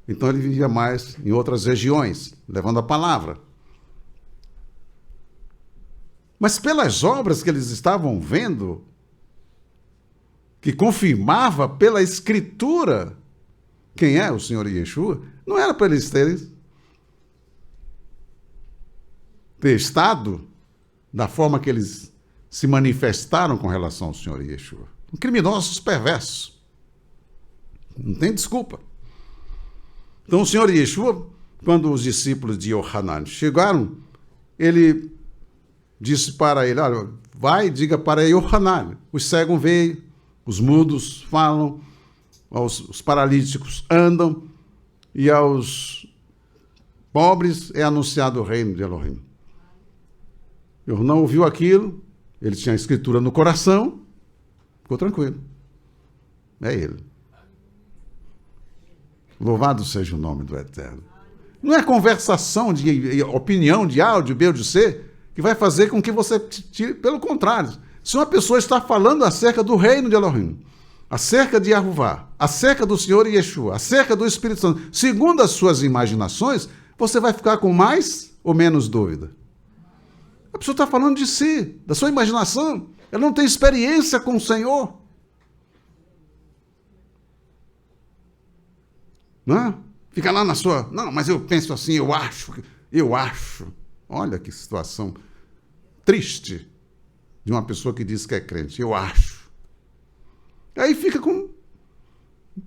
Então ele vivia mais em outras regiões, levando a palavra. Mas pelas obras que eles estavam vendo, que confirmava pela Escritura quem é o Senhor Yeshua, não era para eles ter estado da forma que eles se manifestaram com relação ao Senhor Yeshua. Criminosos perversos. Não tem desculpa. Então o Senhor Yeshua, quando os discípulos de Yohanan chegaram, ele disse para ele, olha, vai e diga para Yohanan, os cegos veem, os mudos falam, os paralíticos andam, e aos pobres é anunciado o reino de Elohim. Yohanan ouviu aquilo, ele tinha a escritura no coração, ficou tranquilo. É ele. Louvado seja o nome do Eterno. Não é conversação de opinião, de áudio, B ou de C, que vai fazer com que você tire. Pelo contrário, se uma pessoa está falando acerca do reino de Elohim, acerca de Yahová, acerca do Senhor Yeshua, acerca do Espírito Santo, segundo as suas imaginações, você vai ficar com mais ou menos dúvida. A pessoa está falando de si, da sua imaginação. Ela não tem experiência com o Senhor. Não? Fica lá na sua... Não, mas eu penso assim, eu acho. Olha que situação triste de uma pessoa que diz que é crente. Eu acho. Aí fica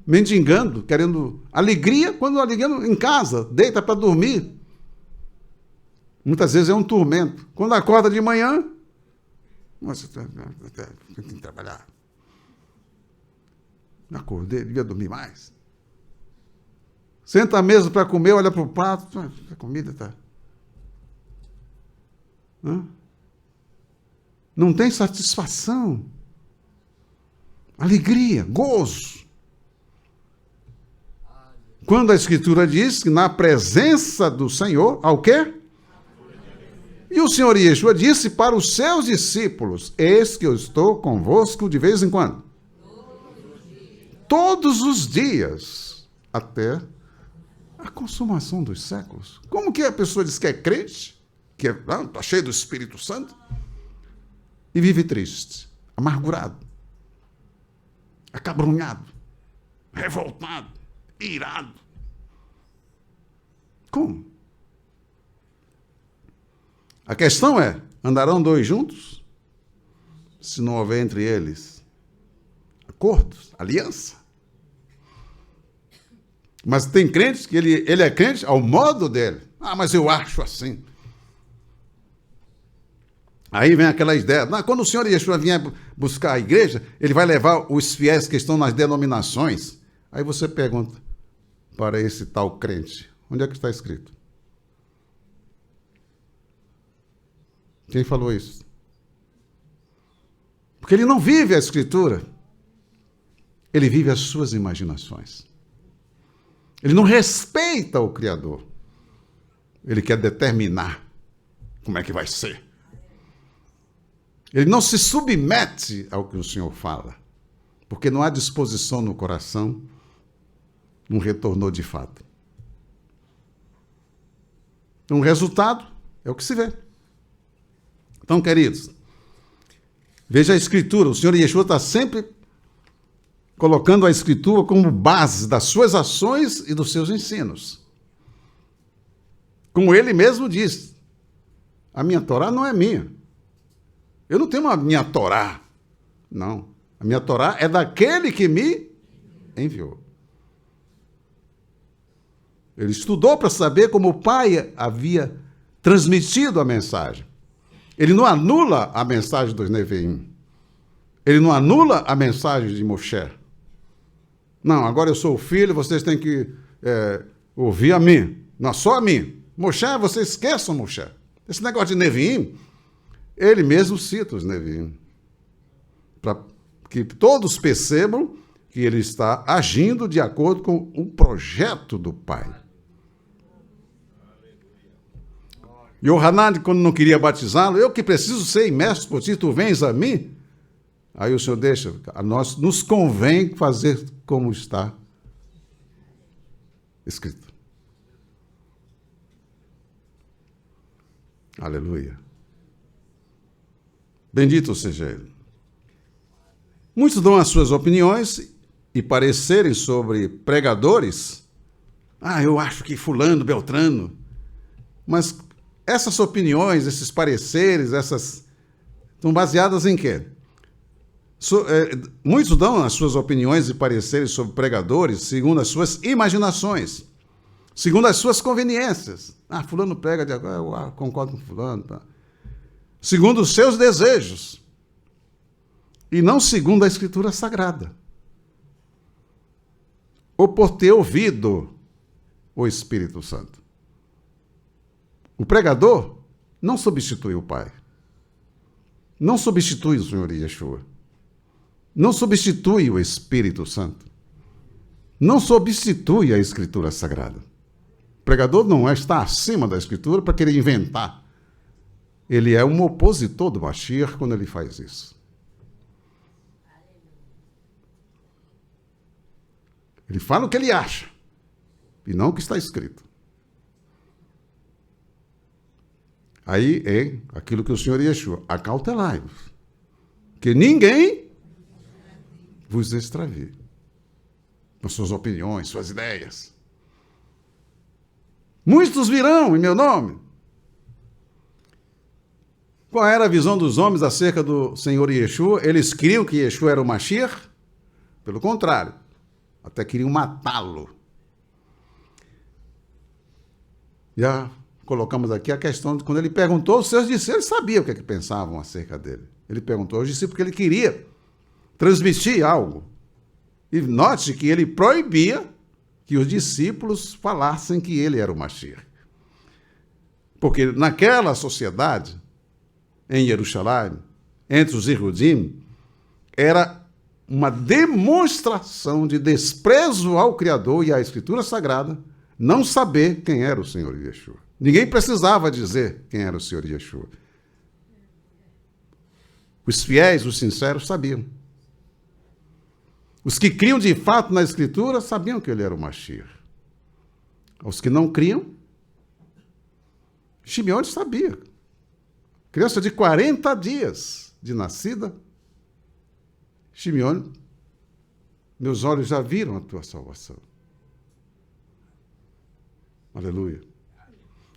mendigando, querendo alegria, quando alegria em casa, deita para dormir. Muitas vezes é um tormento. Quando acorda de manhã, nossa, tem que trabalhar. Acordei, devia dormir mais. Senta à mesa para comer, olha para o prato, a comida está... Não tem satisfação, alegria, gozo. Quando a Escritura diz que na presença do Senhor, há o quê? E o Senhor Yeshua disse para os seus discípulos, eis que eu estou convosco de vez em quando. Todos os dias, até a consumação dos séculos. Como que a pessoa diz que é crente, que está cheio do Espírito Santo, e vive triste, amargurado, acabrunhado, revoltado, irado? Como? A questão é, andarão dois juntos? Se não houver entre eles acordos, aliança? Mas tem crentes que ele é crente ao modo dele. Ah, mas eu acho assim. Aí vem aquela ideia. Quando o Senhor Yeshua vier buscar a igreja, ele vai levar os fiéis que estão nas denominações. Aí você pergunta para esse tal crente, onde é que está escrito? Quem falou isso? Porque ele não vive a Escritura. Ele vive as suas imaginações. Ele não respeita o Criador. Ele quer determinar como é que vai ser. Ele não se submete ao que o Senhor fala, porque não há disposição no coração, não retornou de fato. Então, o resultado é o que se vê. Então, queridos, veja a Escritura. O Senhor Yeshua está sempre colocando a Escritura como base das suas ações e dos seus ensinos. Como ele mesmo diz, a minha Torá não é minha. Eu não tenho a minha Torá. Não. A minha Torá é daquele que me enviou. Ele estudou para saber como o Pai havia transmitido a mensagem. Ele não anula a mensagem dos Neviim. Ele não anula a mensagem de Moshe. Não, agora eu sou o filho, vocês têm que ouvir a mim. Não, só a mim. Moshe, vocês esqueçam Moshe. Esse negócio de Neviim, ele mesmo cita os Neviim. Para que todos percebam que ele está agindo de acordo com o projeto do Pai. E o Hanan, quando não queria batizá-lo, eu que preciso ser imerso por ti, tu vens a mim? Aí o Senhor deixa, a nós nos convém fazer como está escrito. Aleluia. Bendito seja Ele. Muitos dão as suas opiniões e pareceres sobre pregadores. Eu acho que fulano, beltrano. Mas essas opiniões, esses pareceres, estão baseadas em quê? Muitos dão as suas opiniões e pareceres sobre pregadores segundo as suas imaginações, segundo as suas conveniências. Fulano prega de agora, eu concordo com fulano. Tá? Segundo os seus desejos. E não segundo a Escritura Sagrada. Ou por ter ouvido o Espírito Santo. O pregador não substitui o Pai. Não substitui o Senhor Yeshua. Não substitui o Espírito Santo. Não substitui a Escritura Sagrada. O pregador não está acima da Escritura para querer inventar. Ele é um opositor do Mashiach quando ele faz isso. Ele fala o que ele acha, e não o que está escrito. Aí é aquilo que o Senhor Yeshua, acautelai-vos, que ninguém vos extravie com suas opiniões, suas ideias. Muitos virão em meu nome. Qual era a visão dos homens acerca do Senhor Yeshua? Eles criam que Yeshua era o Mashiach? Pelo contrário, até queriam matá-lo. Já colocamos aqui a questão de quando ele perguntou aos seus discípulos, ele sabia o que é que pensavam acerca dele. Ele perguntou aos discípulos porque ele queria transmitir algo. E note que ele proibia que os discípulos falassem que ele era o Mashiach. Porque naquela sociedade, em Jerusalém, entre os Yehudim, era uma demonstração de desprezo ao Criador e à Escritura Sagrada não saber quem era o Senhor Yeshua. Ninguém precisava dizer quem era o Senhor Yeshua. Os fiéis, os sinceros, sabiam. Os que criam de fato na Escritura sabiam que ele era o Mashiach. Os que não criam, Shimeone sabia. Criança de 40 dias de nascida, Shimeone, meus olhos já viram a tua salvação. Aleluia.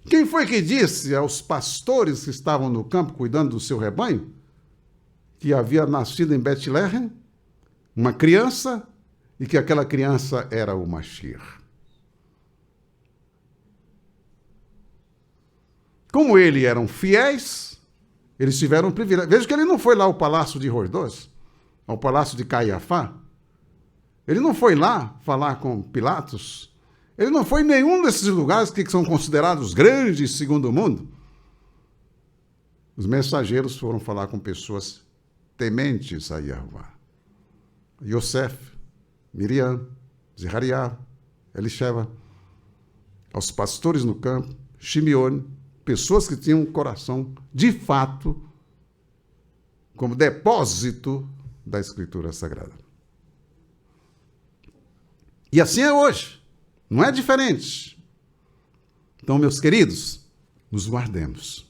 Quem foi que disse aos pastores que estavam no campo cuidando do seu rebanho que havia nascido em Betlehem uma criança e que aquela criança era o Mashiach? Como eles eram fiéis, eles tiveram um privilégio. Veja que ele não foi lá ao palácio de Herodes, ao palácio de Caiafá. Ele não foi lá falar com Pilatos. Ele não foi em nenhum desses lugares que são considerados grandes segundo o mundo. Os mensageiros foram falar com pessoas tementes a Yahuwá. Yosef, Miriam, Zechariah, Elisheva, aos pastores no campo, Shimeone, pessoas que tinham um coração, de fato, como depósito da Escritura Sagrada. E assim é hoje. Não é diferente. Então, meus queridos, nos guardemos.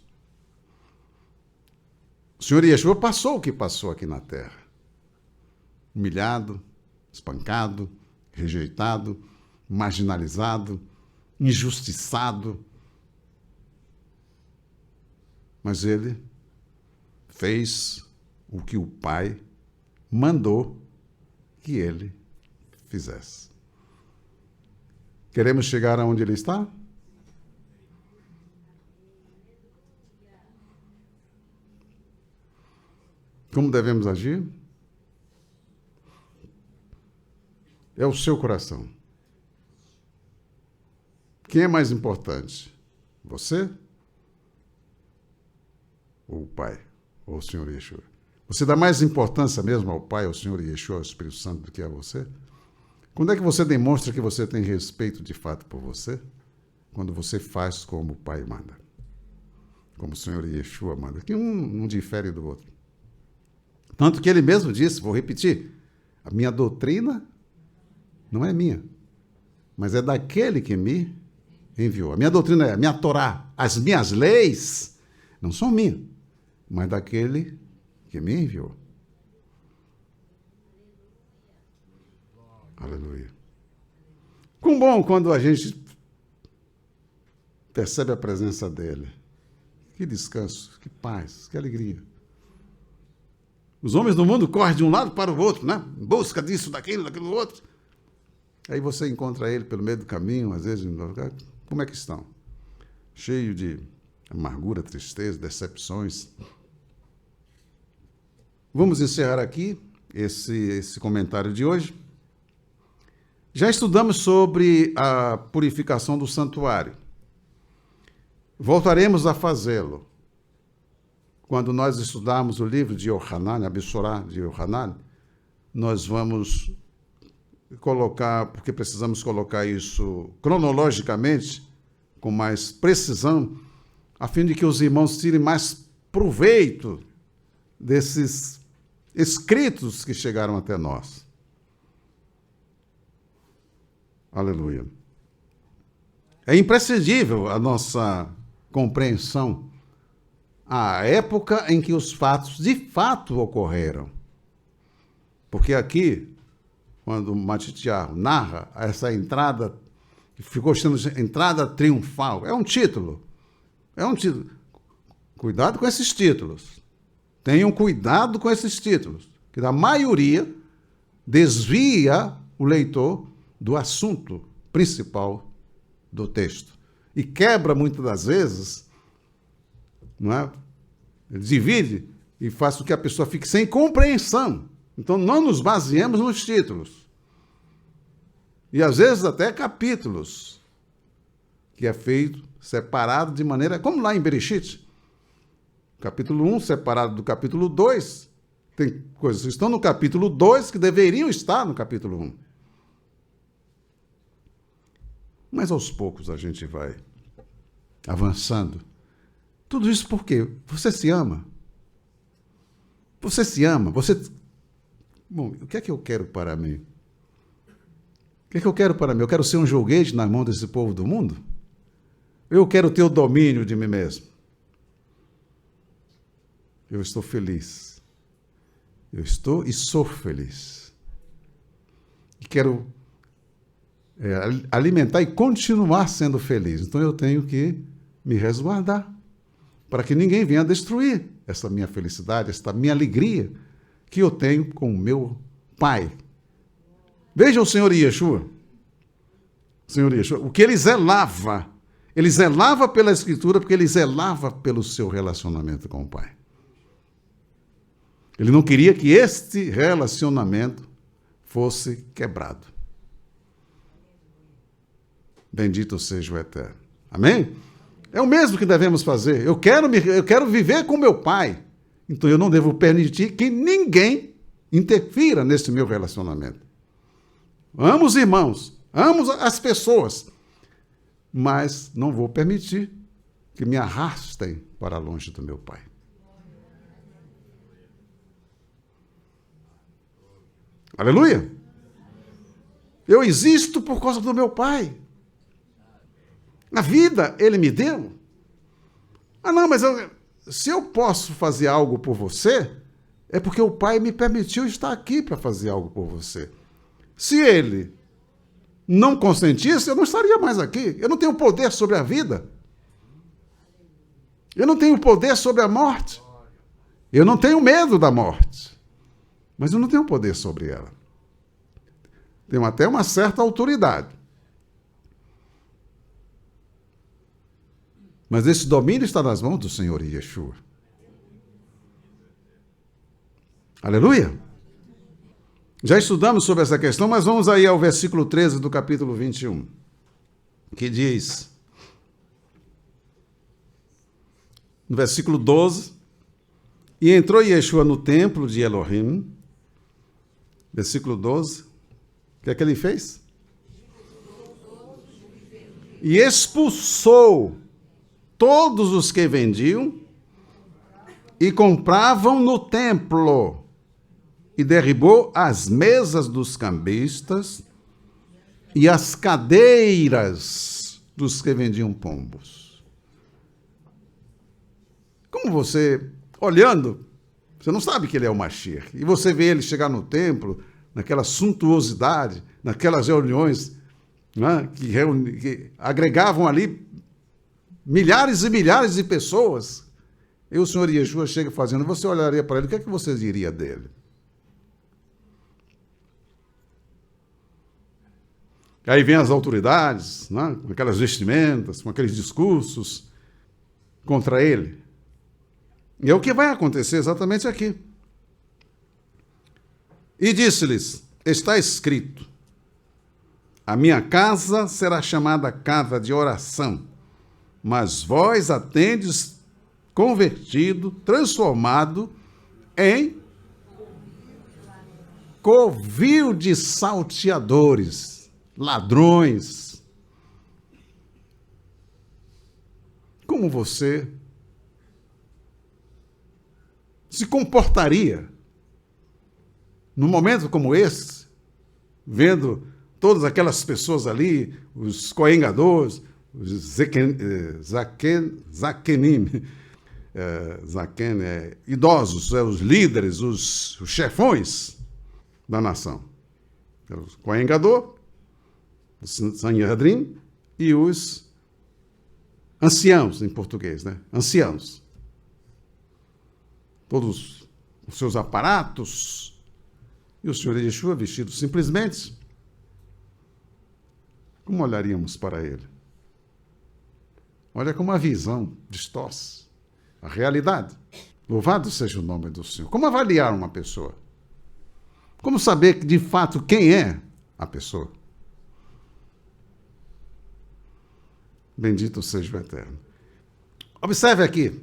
O Senhor Yeshua passou o que passou aqui na terra. Humilhado, espancado, rejeitado, marginalizado, injustiçado. Mas ele fez o que o Pai mandou que ele fizesse. Queremos chegar aonde ele está? Como devemos agir? É o seu coração. Quem é mais importante? Você? Ou o Pai? Ou o Senhor Yeshua? Você dá mais importância mesmo ao Pai, ao Senhor Yeshua, ao Espírito Santo, do que a você? Quando é que você demonstra que você tem respeito de fato por você? Quando você faz como o Pai manda. Como o Senhor Yeshua manda. Que um não difere do outro. Tanto que ele mesmo disse, vou repetir, a minha doutrina não é minha, mas é daquele que me enviou. A minha doutrina é a minha Torá. As minhas leis não são minhas, mas daquele que me enviou. Aleluia. Quão bom quando a gente percebe a presença dele. Que descanso, que paz, que alegria. Os homens do mundo correm de um lado para o outro, né? Em busca disso, daquilo outro. Aí você encontra ele pelo meio do caminho, às vezes, como é que estão? Cheio de amargura, tristeza, decepções. Vamos encerrar aqui esse comentário de hoje. Já estudamos sobre a purificação do santuário. Voltaremos a fazê-lo quando nós estudarmos o livro de Yohanan, a Bissorá de Yohanan. Nós vamos colocar, porque precisamos colocar isso cronologicamente, com mais precisão, a fim de que os irmãos tirem mais proveito desses escritos que chegaram até nós. Aleluia. É imprescindível a nossa compreensão à época em que os fatos de fato ocorreram. Porque aqui, quando Matitiahu narra essa entrada, que ficou chamando de entrada triunfal, é um título. É um título. Cuidado com esses títulos. Tenham cuidado com esses títulos, que a maioria desvia o leitor do assunto principal do texto. E quebra muitas das vezes, não é? Ele divide e faz com que a pessoa fique sem compreensão. Então, não nos baseemos nos títulos. E, às vezes, até capítulos, que é feito separado de maneira... Como lá em Bereshit, capítulo 1 separado do capítulo 2. Tem coisas que estão no capítulo 2 que deveriam estar no capítulo 1. Mas, aos poucos, a gente vai avançando. Tudo isso por quê? Você se ama. Você se ama. Bom, o que é que eu quero para mim? O que é que eu quero para mim? Eu quero ser um joguete na mão desse povo do mundo? Eu quero ter o domínio de mim mesmo. Eu estou feliz. Eu estou e sou feliz. E quero alimentar e continuar sendo feliz. Então eu tenho que me resguardar para que ninguém venha destruir essa minha felicidade, essa minha alegria que eu tenho com o meu Pai. Veja o Senhor Yeshua. O Senhor Yeshua, o que ele zelava pela Escritura, porque ele zelava pelo seu relacionamento com o Pai. Ele não queria que este relacionamento fosse quebrado. Bendito seja o Eterno. Amém? É o mesmo que devemos fazer. Eu quero viver com meu Pai. Então eu não devo permitir que ninguém interfira nesse meu relacionamento. Amo os irmãos, amo as pessoas, mas não vou permitir que me arrastem para longe do meu Pai. Aleluia! Eu existo por causa do meu Pai. A vida ele me deu. Ah, não, mas se eu posso fazer algo por você, é porque o Pai me permitiu estar aqui para fazer algo por você. Se ele não consentisse, eu não estaria mais aqui. Eu não tenho poder sobre a vida. Eu não tenho poder sobre a morte. Eu não tenho medo da morte, mas eu não tenho poder sobre ela. Tenho até uma certa autoridade. Mas esse domínio está nas mãos do Senhor Yeshua. Aleluia! Já estudamos sobre essa questão, mas vamos aí ao versículo 13 do capítulo 21, que diz, no versículo 12, e entrou Yeshua no templo de Elohim, versículo 12, o que é que ele fez? E expulsou todos os que vendiam e compravam no templo, e derribou as mesas dos cambistas e as cadeiras dos que vendiam pombos. Como você, olhando, você não sabe que ele é o Mashiach, e você vê ele chegar no templo, naquela suntuosidade, naquelas reuniões, né, que agregavam ali milhares e milhares de pessoas, e o Senhor Yeshua chega fazendo, você olharia para ele, o que é que você diria dele? Aí vem as autoridades, né, com aquelas vestimentas, com aqueles discursos contra ele. E é o que vai acontecer exatamente aqui. E disse-lhes, está escrito, a minha casa será chamada casa de oração, mas vós a tendes convertido, transformado em covil de salteadores, ladrões. Como você se comportaria num momento como esse, vendo todas aquelas pessoas ali, os coengadores, os idosos, os líderes, os chefões da nação. O coengador, o Sanhedrin e os anciãos, em português, né? Anciãos. Todos os seus aparatos, e o Senhor Yeshua vestido simplesmente. Como olharíamos para ele? Olha como a visão distorce a realidade. Louvado seja o nome do Senhor. Como avaliar uma pessoa? Como saber de fato quem é a pessoa? Bendito seja o Eterno. Observe aqui.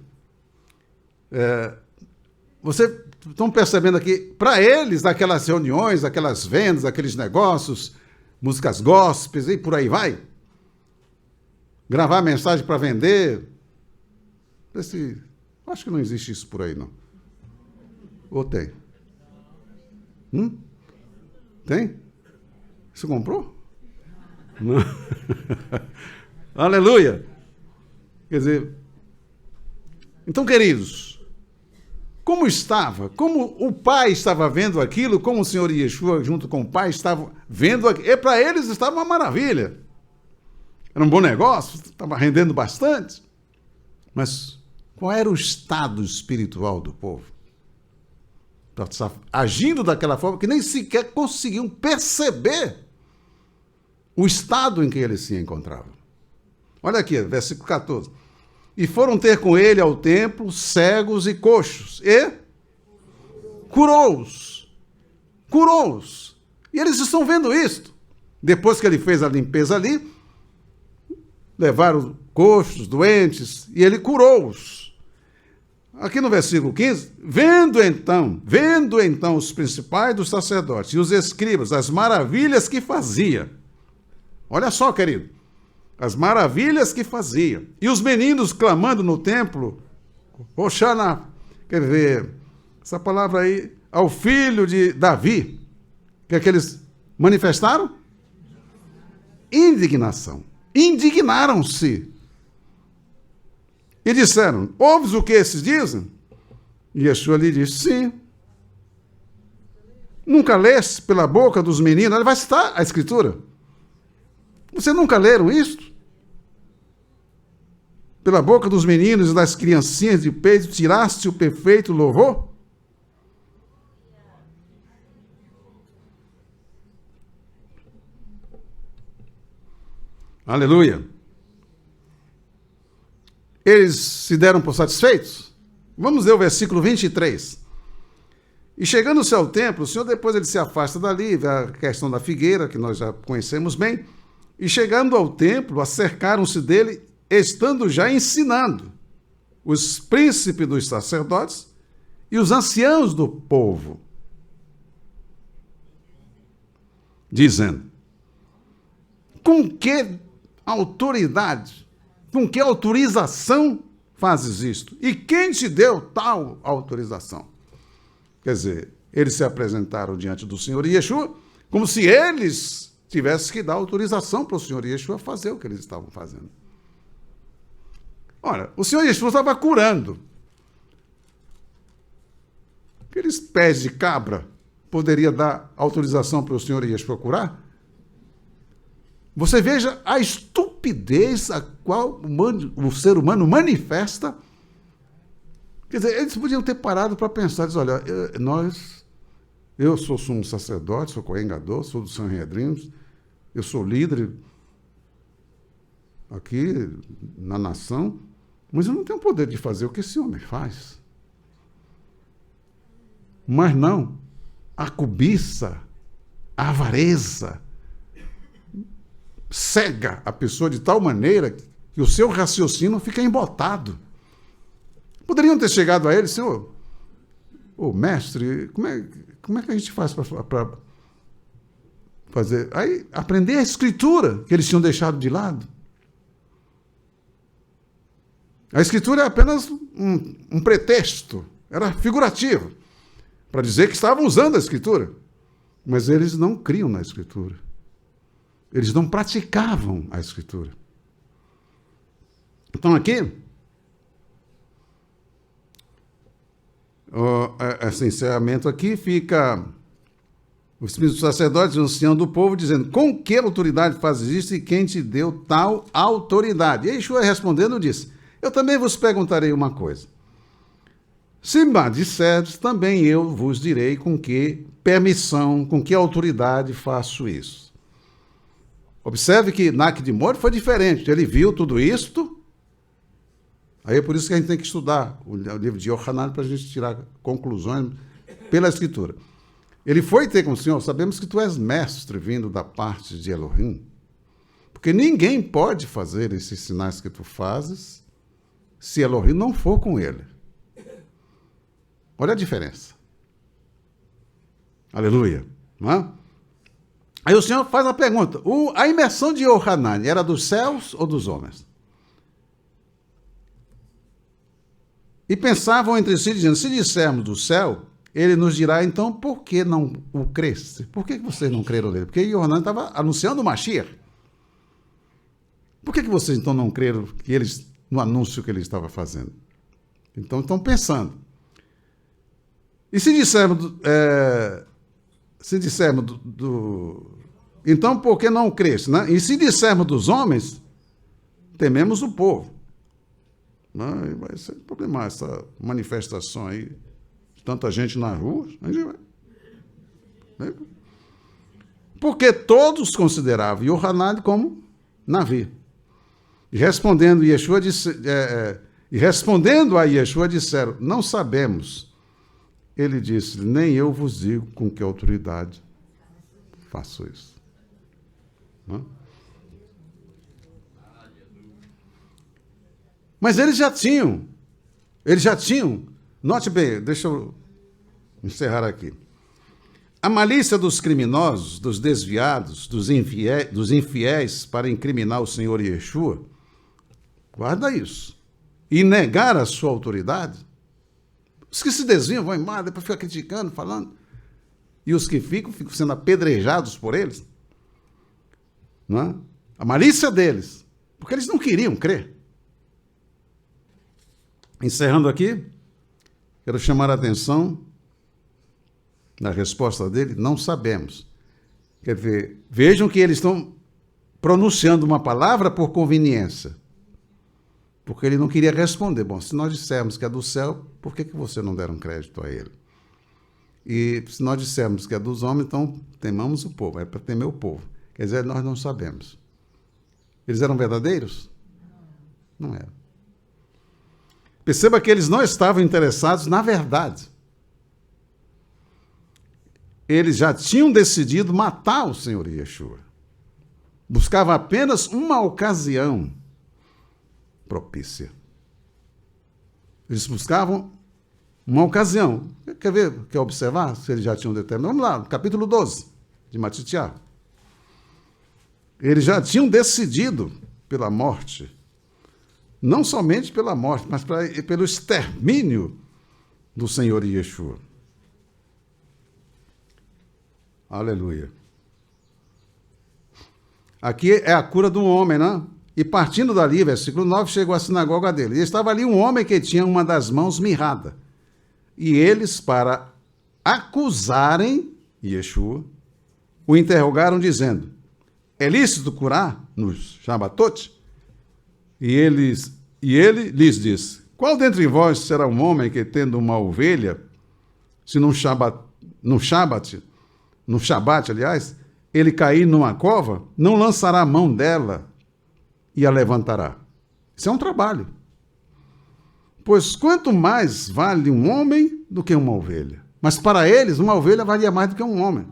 Vocês estão percebendo aqui, para eles, aquelas reuniões, aquelas vendas, aqueles negócios, músicas gospels e por aí vai. Gravar mensagem para vender. Acho que não existe isso por aí, não. Ou tem? Tem? Você comprou? Não. Aleluia! Quer dizer, então, queridos, como o pai estava vendo aquilo, como o Senhor Yeshua, junto com o pai, estava vendo aquilo, e para eles estava uma maravilha. Era um bom negócio, estava rendendo bastante. Mas qual era o estado espiritual do povo? Estava agindo daquela forma que nem sequer conseguiam perceber o estado em que eles se encontravam. Olha aqui, versículo 14. E foram ter com ele ao templo cegos e coxos, e curou-os. Curou-os. E eles estão vendo isto. Depois que ele fez a limpeza ali, levaram coxos, doentes, e ele curou-os. Aqui no versículo 15, vendo então os principais dos sacerdotes e os escribas, as maravilhas que fazia. Olha só, querido. As maravilhas que fazia. E os meninos clamando no templo, Oxana, quer ver, essa palavra aí, ao filho de Davi. O que é que eles manifestaram? Indignação. Indignaram-se. E disseram, ouves o que esses dizem? E Yeshua lhe disse, sim. Nunca leste pela boca dos meninos? Ele vai citar a Escritura. Vocês nunca leram isto? pela boca dos meninos e das criancinhas de peito, tiraste o perfeito louvor? Aleluia. Eles se deram por satisfeitos? Vamos ler o versículo 23. E chegando-se ao templo, o Senhor depois ele se afasta dali, a questão da figueira, que nós já conhecemos bem, e chegando ao templo, acercaram-se dele, estando já ensinando os príncipes dos sacerdotes e os anciãos do povo, dizendo: com que autoridade, com que autorização fazes isto? E quem te deu tal autorização? Quer dizer, eles se apresentaram diante do Senhor Yeshua como se eles tivessem que dar autorização para o Senhor Yeshua fazer o que eles estavam fazendo. Ora, o Senhor Yeshua estava curando. Aqueles pés de cabra poderia dar autorização para o Senhor Yeshua curar? Você veja a estupidez a qual o ser humano manifesta. Quer dizer, eles podiam ter parado para pensar, dizer, olha, eu sou sumo sacerdote, sou coengador, sou do Sanhedrin, eu sou líder aqui na nação, mas eu não tenho poder de fazer o que esse homem faz. Mas não, a cobiça, a avareza, cega a pessoa de tal maneira que o seu raciocínio fica embotado. Poderiam ter chegado a ele, Senhor, mestre, como é que a gente faz para fazer? Aí, aprender a escritura que eles tinham deixado de lado. A escritura é apenas um pretexto, era figurativo, para dizer que estavam usando a escritura. Mas eles não criam na escritura. Eles não praticavam a escritura. Então aqui, esse encerramento aqui fica os príncipes sacerdotes e o ancião do povo dizendo: com que autoridade fazes isto e quem te deu tal autoridade? E Yeshua respondendo disse: eu também vos perguntarei uma coisa. Se me disserdes, também eu vos direi com que permissão, com que autoridade faço isso. Observe que Nakdimor foi diferente. Ele viu tudo isto. Aí é por isso que a gente tem que estudar o livro de Yohanan para a gente tirar conclusões pela Escritura. Ele foi ter com o Senhor: sabemos que tu és mestre vindo da parte de Elohim, porque ninguém pode fazer esses sinais que tu fazes se Elohim não for com ele. Olha a diferença. Aleluia. Não é? Aí o Senhor faz a pergunta: a imersão de Yohanan era dos céus ou dos homens? E pensavam entre si, dizendo: se dissermos do céu, ele nos dirá, então, por que não o creste? Por que vocês não creram nele? Porque Yohanan estava anunciando o Mashiach. Por que vocês, então, não creram no anúncio que ele estava fazendo? Então, estão pensando. E se dissermos, então, por que não creste? Né? E se dissermos dos homens, tememos o povo. Não, vai ser problemático essa manifestação aí. Tanta gente na rua. Porque todos consideravam Yohanan como Navi. E respondendo a Yeshua disseram: não sabemos. Ele disse: nem eu vos digo com que autoridade faço isso. Não? Mas eles já tinham, note bem, deixa eu encerrar aqui. A malícia dos criminosos, dos desviados, dos infiéis para incriminar o Senhor Yeshua, guarda isso, e negar a sua autoridade. Os que se desviam vão embora, depois ficam criticando, falando, e os que ficam sendo apedrejados por eles. Não é? A malícia deles, porque eles não queriam crer. Encerrando aqui, quero chamar a atenção na resposta dele: não sabemos. Quer dizer, vejam que eles estão pronunciando uma palavra por conveniência. Porque ele não queria responder. Bom, se nós dissermos que é do céu, por que você não deram crédito a ele? E se nós dissermos que é dos homens, então temamos o povo. É para temer o povo. Quer dizer, nós não sabemos. Eles eram verdadeiros? Não eram. Perceba que eles não estavam interessados na verdade. Eles já tinham decidido matar o Senhor Yeshua. Buscavam apenas uma ocasião propícia. Eles buscavam uma ocasião. Quer ver, quer observar se eles já tinham determinado? Vamos lá, capítulo 12 de Matitiá. Eles já tinham decidido pela morte. Não somente pela morte, mas pelo extermínio do Senhor Yeshua. Aleluia. Aqui é a cura do homem, né? E partindo dali, versículo 9, chegou à sinagoga dele. E estava ali um homem que tinha uma das mãos mirrada. E eles, para acusarem Yeshua, o interrogaram, dizendo: é lícito curar nos Shabbatot? E ele lhes disse: qual dentre vós será um homem que, tendo uma ovelha, se no Shabat, aliás, ele cair numa cova, não lançará a mão dela e a levantará? Isso é um trabalho. Pois quanto mais vale um homem do que uma ovelha. Mas para eles, uma ovelha valia mais do que um homem.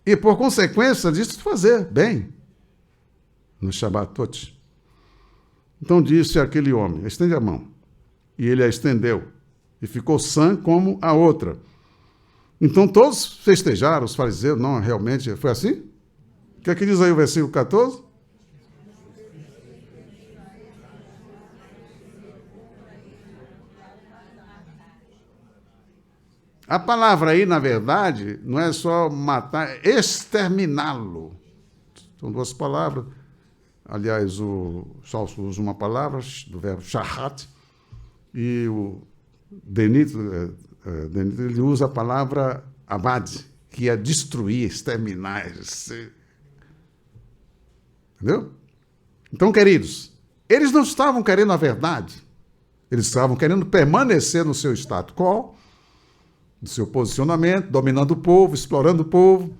E por consequência disso, fazer bem no Shabbatot. Então disse aquele homem: estende a mão. E ele a estendeu, e ficou sã como a outra. Então todos festejaram, os fariseus. Não, realmente foi assim? O que é que diz aí o versículo 14? A palavra aí, na verdade, não é só matar, é exterminá-lo. São duas palavras. Aliás, o Salso usa uma palavra do verbo shahat, e o Denito, ele usa a palavra abad, que é destruir, exterminar. Entendeu? Então, queridos, eles não estavam querendo a verdade. Eles estavam querendo permanecer no seu status quo, no seu posicionamento, dominando o povo, explorando o povo,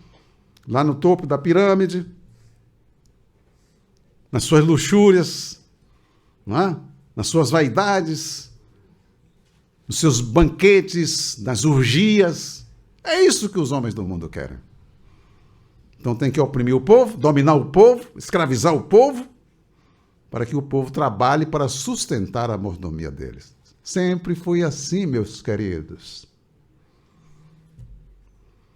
lá no topo da pirâmide, nas suas luxúrias, não é? Nas suas vaidades, nos seus banquetes, nas orgias. É isso que os homens do mundo querem. Então tem que oprimir o povo, dominar o povo, escravizar o povo, para que o povo trabalhe para sustentar a mordomia deles. Sempre foi assim, meus queridos.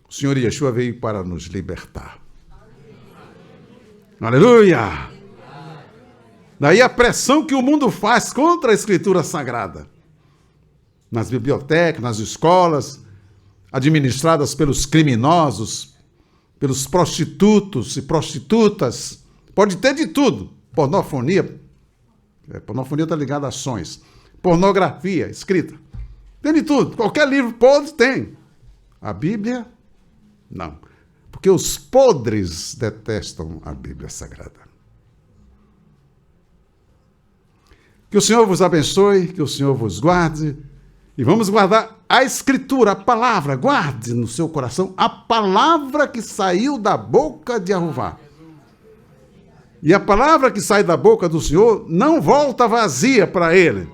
O Senhor Yeshua veio para nos libertar. Aleluia! Daí a pressão que o mundo faz contra a Escritura Sagrada. Nas bibliotecas, nas escolas, administradas pelos criminosos, pelos prostitutos e prostitutas. Pode ter de tudo. Pornofonia. Pornofonia está ligada a ações. Pornografia, escrita. Tem de tudo. Qualquer livro pode, tem. A Bíblia, não. Porque os podres detestam a Bíblia Sagrada. Que o Senhor vos abençoe, que o Senhor vos guarde. E vamos guardar a Escritura, a palavra. Guarde no seu coração a palavra que saiu da boca de Jeová. E a palavra que sai da boca do Senhor não volta vazia para ele,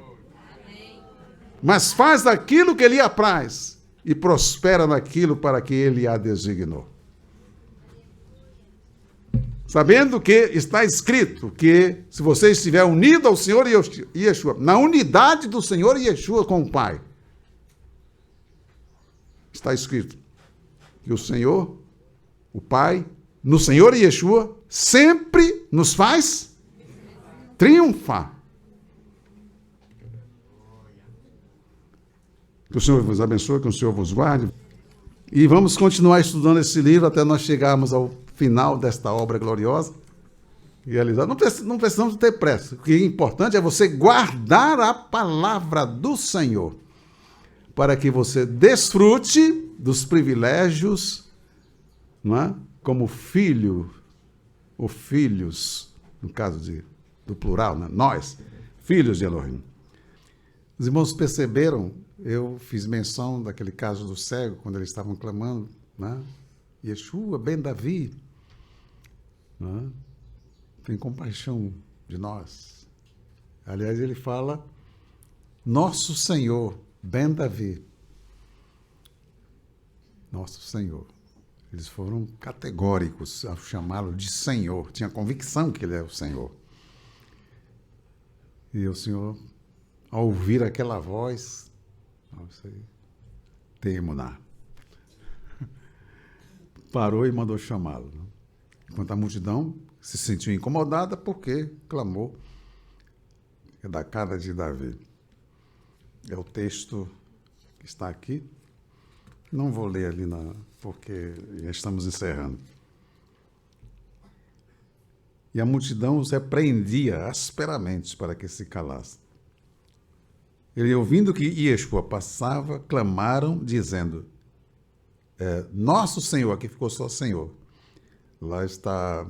mas faz daquilo que lhe apraz e prospera naquilo para que ele a designou. Sabendo que está escrito que se você estiver unido ao Senhor Yeshua, na unidade do Senhor Yeshua com o Pai, está escrito que o Senhor, o Pai, no Senhor Yeshua, sempre nos faz triunfar. Que o Senhor vos abençoe, que o Senhor vos guarde. E vamos continuar estudando esse livro até nós chegarmos ao final desta obra gloriosa. Realizada. Não precisamos ter pressa. O que é importante é você guardar a palavra do Senhor, para que você desfrute dos privilégios, não é? Como filho, ou filhos, no caso de do plural, né? Nós, filhos de Elohim. Os irmãos perceberam, eu fiz menção daquele caso do cego, quando eles estavam clamando, né? Yeshua, ben Davi, né? Tem compaixão de nós. Aliás, ele fala, nosso Senhor, ben Davi. Nosso Senhor. Eles foram categóricos ao chamá-lo de Senhor. Tinha convicção que ele é o Senhor. E o Senhor, ao ouvir aquela voz, tem emuná. Parou e mandou chamá-lo. Enquanto a multidão se sentiu incomodada porque clamou da casa de Davi. É o texto que está aqui. Não vou ler ali, porque já estamos encerrando. E a multidão os repreendia asperamente para que se calassem. Ele, ouvindo que Yeshua passava, clamaram, dizendo, nosso Senhor, aqui ficou só Senhor. Lá está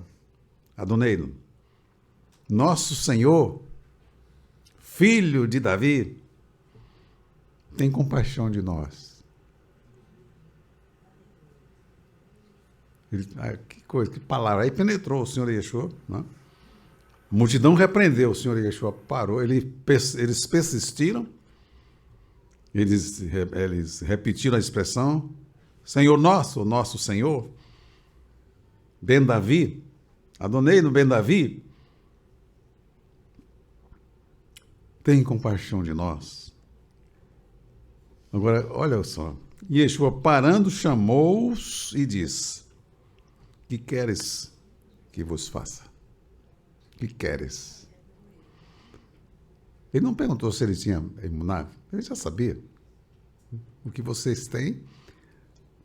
Adoneiro. Nosso Senhor, Filho de Davi, tem compaixão de nós. Que coisa, que palavra. Aí penetrou o Senhor Yeshua, né? A multidão repreendeu, o Senhor Yeshua parou, eles persistiram, eles repetiram a expressão, Senhor nosso, nosso Senhor, Ben Davi, Adonai no Ben Davi, tem compaixão de nós. Agora, olha só, Yeshua parando, chamou-os e disse, que queres que vos faça? Que queres? Ele não perguntou se ele tinha emuná, ele já sabia. O que vocês têm,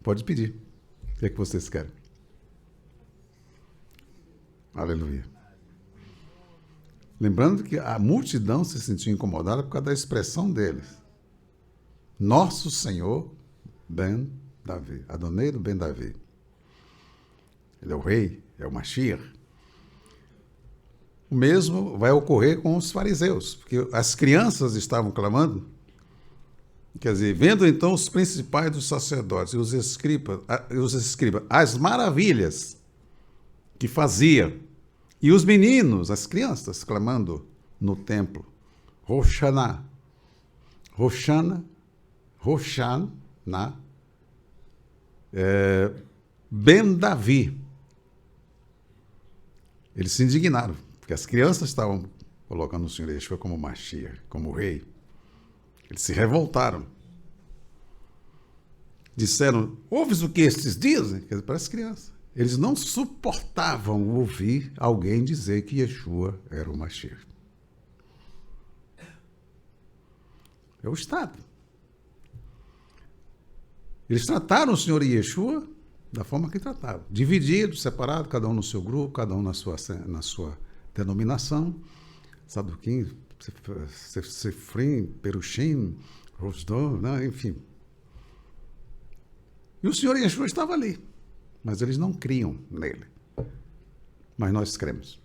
pode pedir. O que é que vocês querem? Aleluia. Lembrando que a multidão se sentiu incomodada por causa da expressão deles. Nosso Senhor, Ben Davi. Adonai do Ben Davi. Ele é o rei, é o Mashiach. O mesmo vai ocorrer com os fariseus, porque as crianças estavam clamando, quer dizer, vendo então os principais dos sacerdotes e os escribas, as maravilhas que fazia, e os meninos, as crianças, clamando no templo, Hoshana, Hoshana, Hoshana, Ben Davi. Eles se indignaram, porque as crianças estavam colocando o Senhor Yeshua como Mashiach, como rei. Eles se revoltaram. Disseram, ouves o que estes dizem? Quer dizer, para as crianças. Eles não suportavam ouvir alguém dizer que Yeshua era o Mashiach. É o Estado. Eles trataram o Senhor Yeshua da forma que tratavam. Divididos, separados, cada um no seu grupo, cada um na sua denominação. Saduquim, Sefrim, Perushim, Rosdom, né? Enfim. E o Senhor Yeshua estava ali. Mas eles não criam nele. Mas nós cremos.